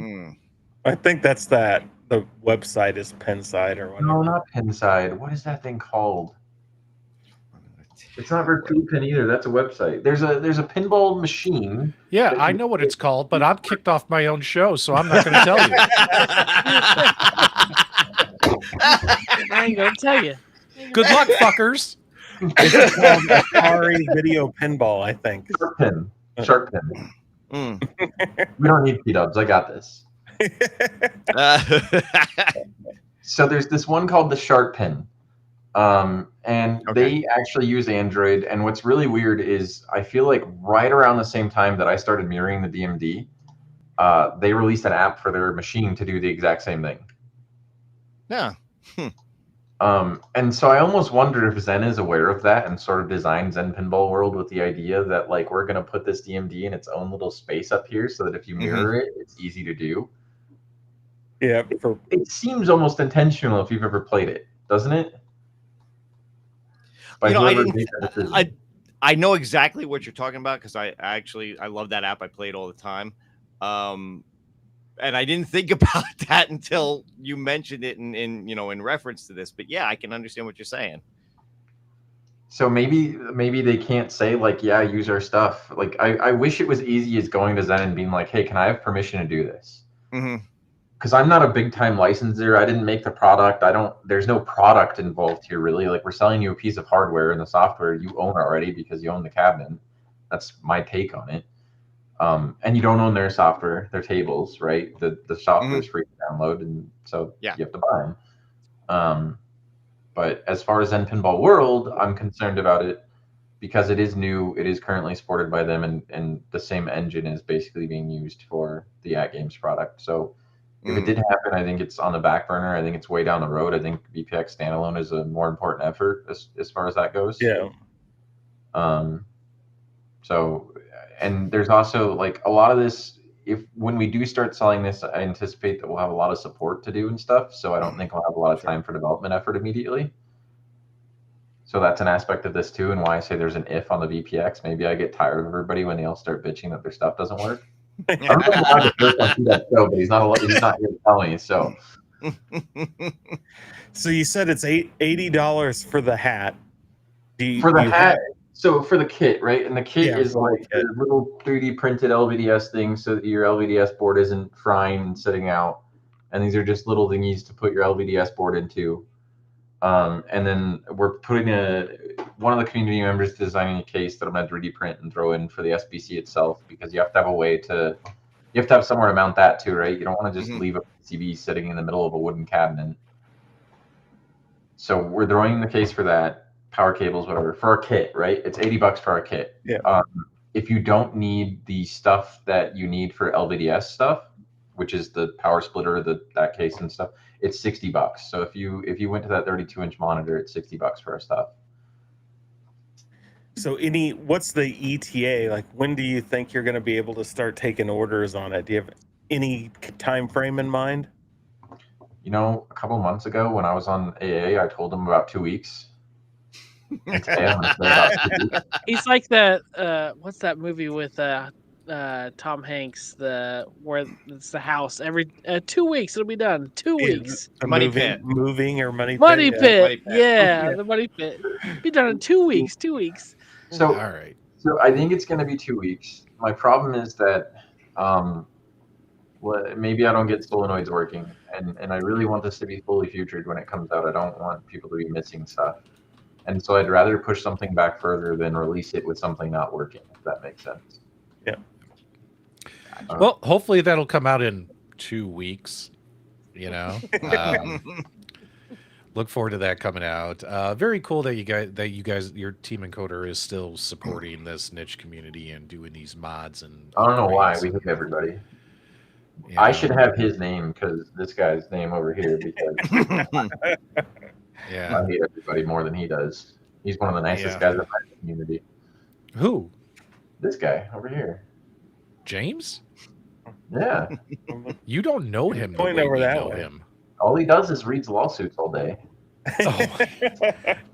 I think that's that. The website is Pinside or whatever. No, not Pinside. What is that thing called? It's not Virtual Pin either. That's a website. There's a pinball machine. Yeah, I know what it's called, but I'm kicked off my own show, so I'm not going to tell you. I ain't going to tell you. Good luck, fuckers. It's called Atari Video Pinball, I think. Shark Pin. We don't need PDubs. I got this. So there's this one called the Shark Pin. And they actually use Android. And what's really weird is I feel like right around the same time that I started mirroring the DMD, they released an app for their machine to do the exact same thing. Yeah. And so I almost wonder if Zen is aware of that and sort of designed Zen Pinball World with the idea that like we're gonna put this DMD in its own little space up here so that if you mirror it, it's easy to do. Yeah. It seems almost intentional if you've ever played it, doesn't it? By You know, whoever made that decision. I know exactly what you're talking about because I love that app. I play it all the time. And I didn't think about that until you mentioned it in reference to this. But yeah, I can understand what you're saying. So maybe they can't say like, yeah, use our stuff. Like I wish it was easy as going to Zen and being like, hey, can I have permission to do this? Because I'm not a big time licensor. I didn't make the product. There's no product involved here really. Like we're selling you a piece of hardware and the software you own already because you own the cabinet. That's my take on it. And you don't own their software, their tables, right? The software is free to download, and so you have to buy them. But as far as Zen Pinball World, I'm concerned about it because it is new. It is currently supported by them, and the same engine is basically being used for the AtGames product. So if it did happen, I think it's on the back burner. I think it's way down the road. I think VPX standalone is a more important effort as far as that goes. Yeah. So, and there's also like a lot of this. When we do start selling this, I anticipate that we'll have a lot of support to do and stuff. So I don't think we'll have a lot of time for development effort immediately. So that's an aspect of this too, and why I say there's an if on the VPX. Maybe I get tired of everybody when they all start bitching that their stuff doesn't work. I don't know why the first one see that show, but he's not here to tell me. So, so you said it's $80 for the hat. For the hat. So for the kit, right? And the kit is like a little 3D printed LVDS thing so that your LVDS board isn't frying and sitting out. And these are just little thingies to put your LVDS board into. And then we're putting one of the community members designing a case that I'm going to 3D print and throw in for the SBC itself, because you have to have a way you have to have somewhere to mount that too, right? You don't want to just leave a PCB sitting in the middle of a wooden cabinet. So we're throwing the case for that. Power cables, whatever, for our kit, right? It's $80 for our kit. Yeah. If you don't need the stuff that you need for LVDS stuff, which is the power splitter, that case and stuff, it's $60. So if you went to that 32-inch monitor, it's $60 for our stuff. So what's the ETA? Like, when do you think you're going to be able to start taking orders on it? Do you have any time frame in mind? You know, a couple months ago when I was on AA, I told them about 2 weeks. He's like that. What's that movie with Tom Hanks? Where it's the house. Every 2 weeks it'll be done. 2 weeks. Money Pit. Moving or Money Pit? Money Pit. Money Pit. Yeah, the Money Pit. Be done in 2 weeks. 2 weeks. So, all right. So I think it's going to be 2 weeks. My problem is that maybe I don't get solenoids working, and I really want this to be fully featured when it comes out. I don't want people to be missing stuff. And so I'd rather push something back further than release it with something not working, if that makes sense. Yeah. Well, hopefully that'll come out in 2 weeks. Look forward to that coming out. Very cool that you guys, your team encoder is still supporting this niche community and doing these mods. And I don't know why we hit everybody. I should have his name because this guy's name over here. Because I hate everybody more than he does. He's one of the nicest guys in my community. Who? This guy over here. James? Yeah. You don't know him. Going over that way. All he does is reads lawsuits all day. Oh,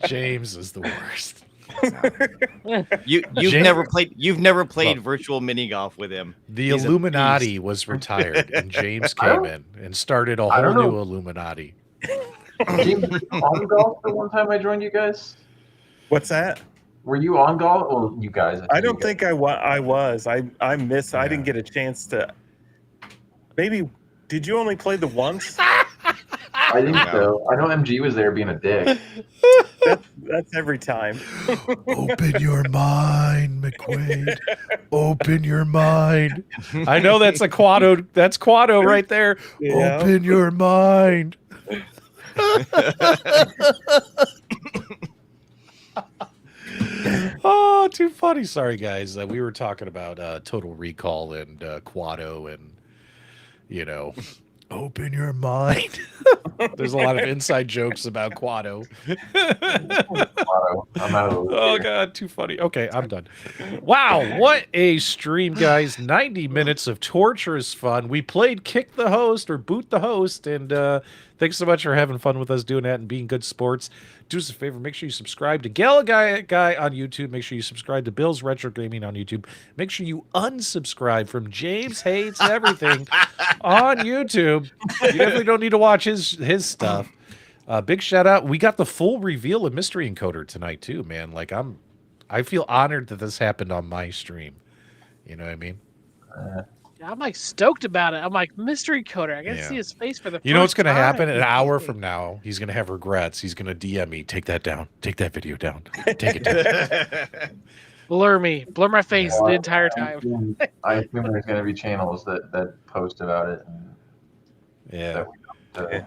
James is the worst. You've never played virtual mini golf with him. The Illuminati was retired, and James came in and started a whole new Illuminati. James, were you on golf the one time I joined you guys? What's that? Were you on golf? Well, you guys. I don't think I was. I missed. Yeah. I didn't get a chance to. Maybe. Did you only play the once? I think so. I know MG was there being a dick. That's every time. Open your mind, McQuaid. Open your mind. I know that's a Quado. That's Quado right there. Yeah. Open your mind. Oh, too funny. Sorry, guys. We were talking about Total Recall and Quado and, Open your mind. There's a lot of inside jokes about Quado. I'm out of the loop Oh here. god, too funny. Okay, I'm done. Wow, what a stream, guys. 90 minutes of torturous fun. We played Kick the Host or Boot the Host, and thanks so much for having fun with us doing that and being good sports. Do us a favor, make sure you subscribe to Galaga Guy on YouTube. Make sure you subscribe to Bill's Retro Gaming on YouTube. Make sure you unsubscribe from James Hates Everything on YouTube. You definitely don't need to watch his stuff. Big shout out. We got the full reveal of Mystery Encoder tonight too, man. Like I feel honored that this happened on my stream. You know what I mean? I'm like stoked about it. I'm like, mystery coder. I got to Yeah. see his face for the first You know what's going to time. happen? An hour from now, he's going to have regrets. He's going to DM me. Take that down. Take that video down. Take it down. Blur me. Blur my face the entire time. I assume there's going to be channels that post about it. And Yeah. that we have to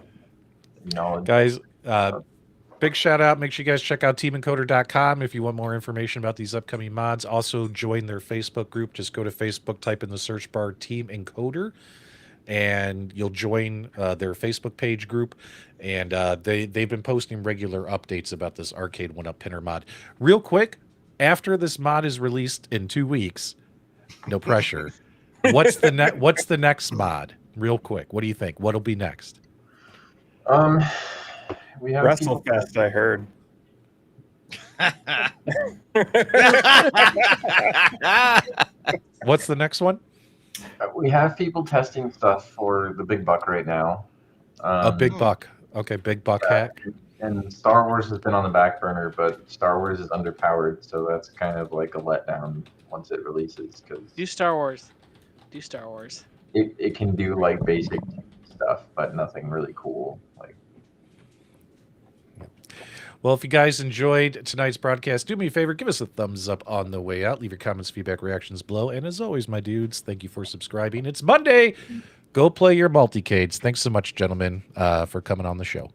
acknowledge. Guys, big shout out. Make sure you guys check out teamencoder.com if you want more information about these upcoming mods. Also, join their Facebook group. Just go to Facebook, type in the search bar Team Encoder, and you'll join their Facebook page group. And they've been posting regular updates about this Arcade1Up Pinner mod. Real quick, after this mod is released in 2 weeks, no pressure. What's the next mod? Real quick, what do you think? What'll be next? We have WrestleFest, I heard. What's the next one? we have people testing stuff for the big buck right now. A big buck. Okay, big buck hack. And Star Wars has been on the back burner, but Star Wars is underpowered, so that's kind of like a letdown once it releases because Do Star Wars. Do Star Wars. it can do like basic stuff, but nothing really cool. Like Well, if you guys enjoyed tonight's broadcast, do me a favor, give us a thumbs up on the way out. Leave your comments, feedback, reactions below. And as always, my dudes, thank you for subscribing. It's Monday. Go play your multicades. Thanks so much, gentlemen, for coming on the show.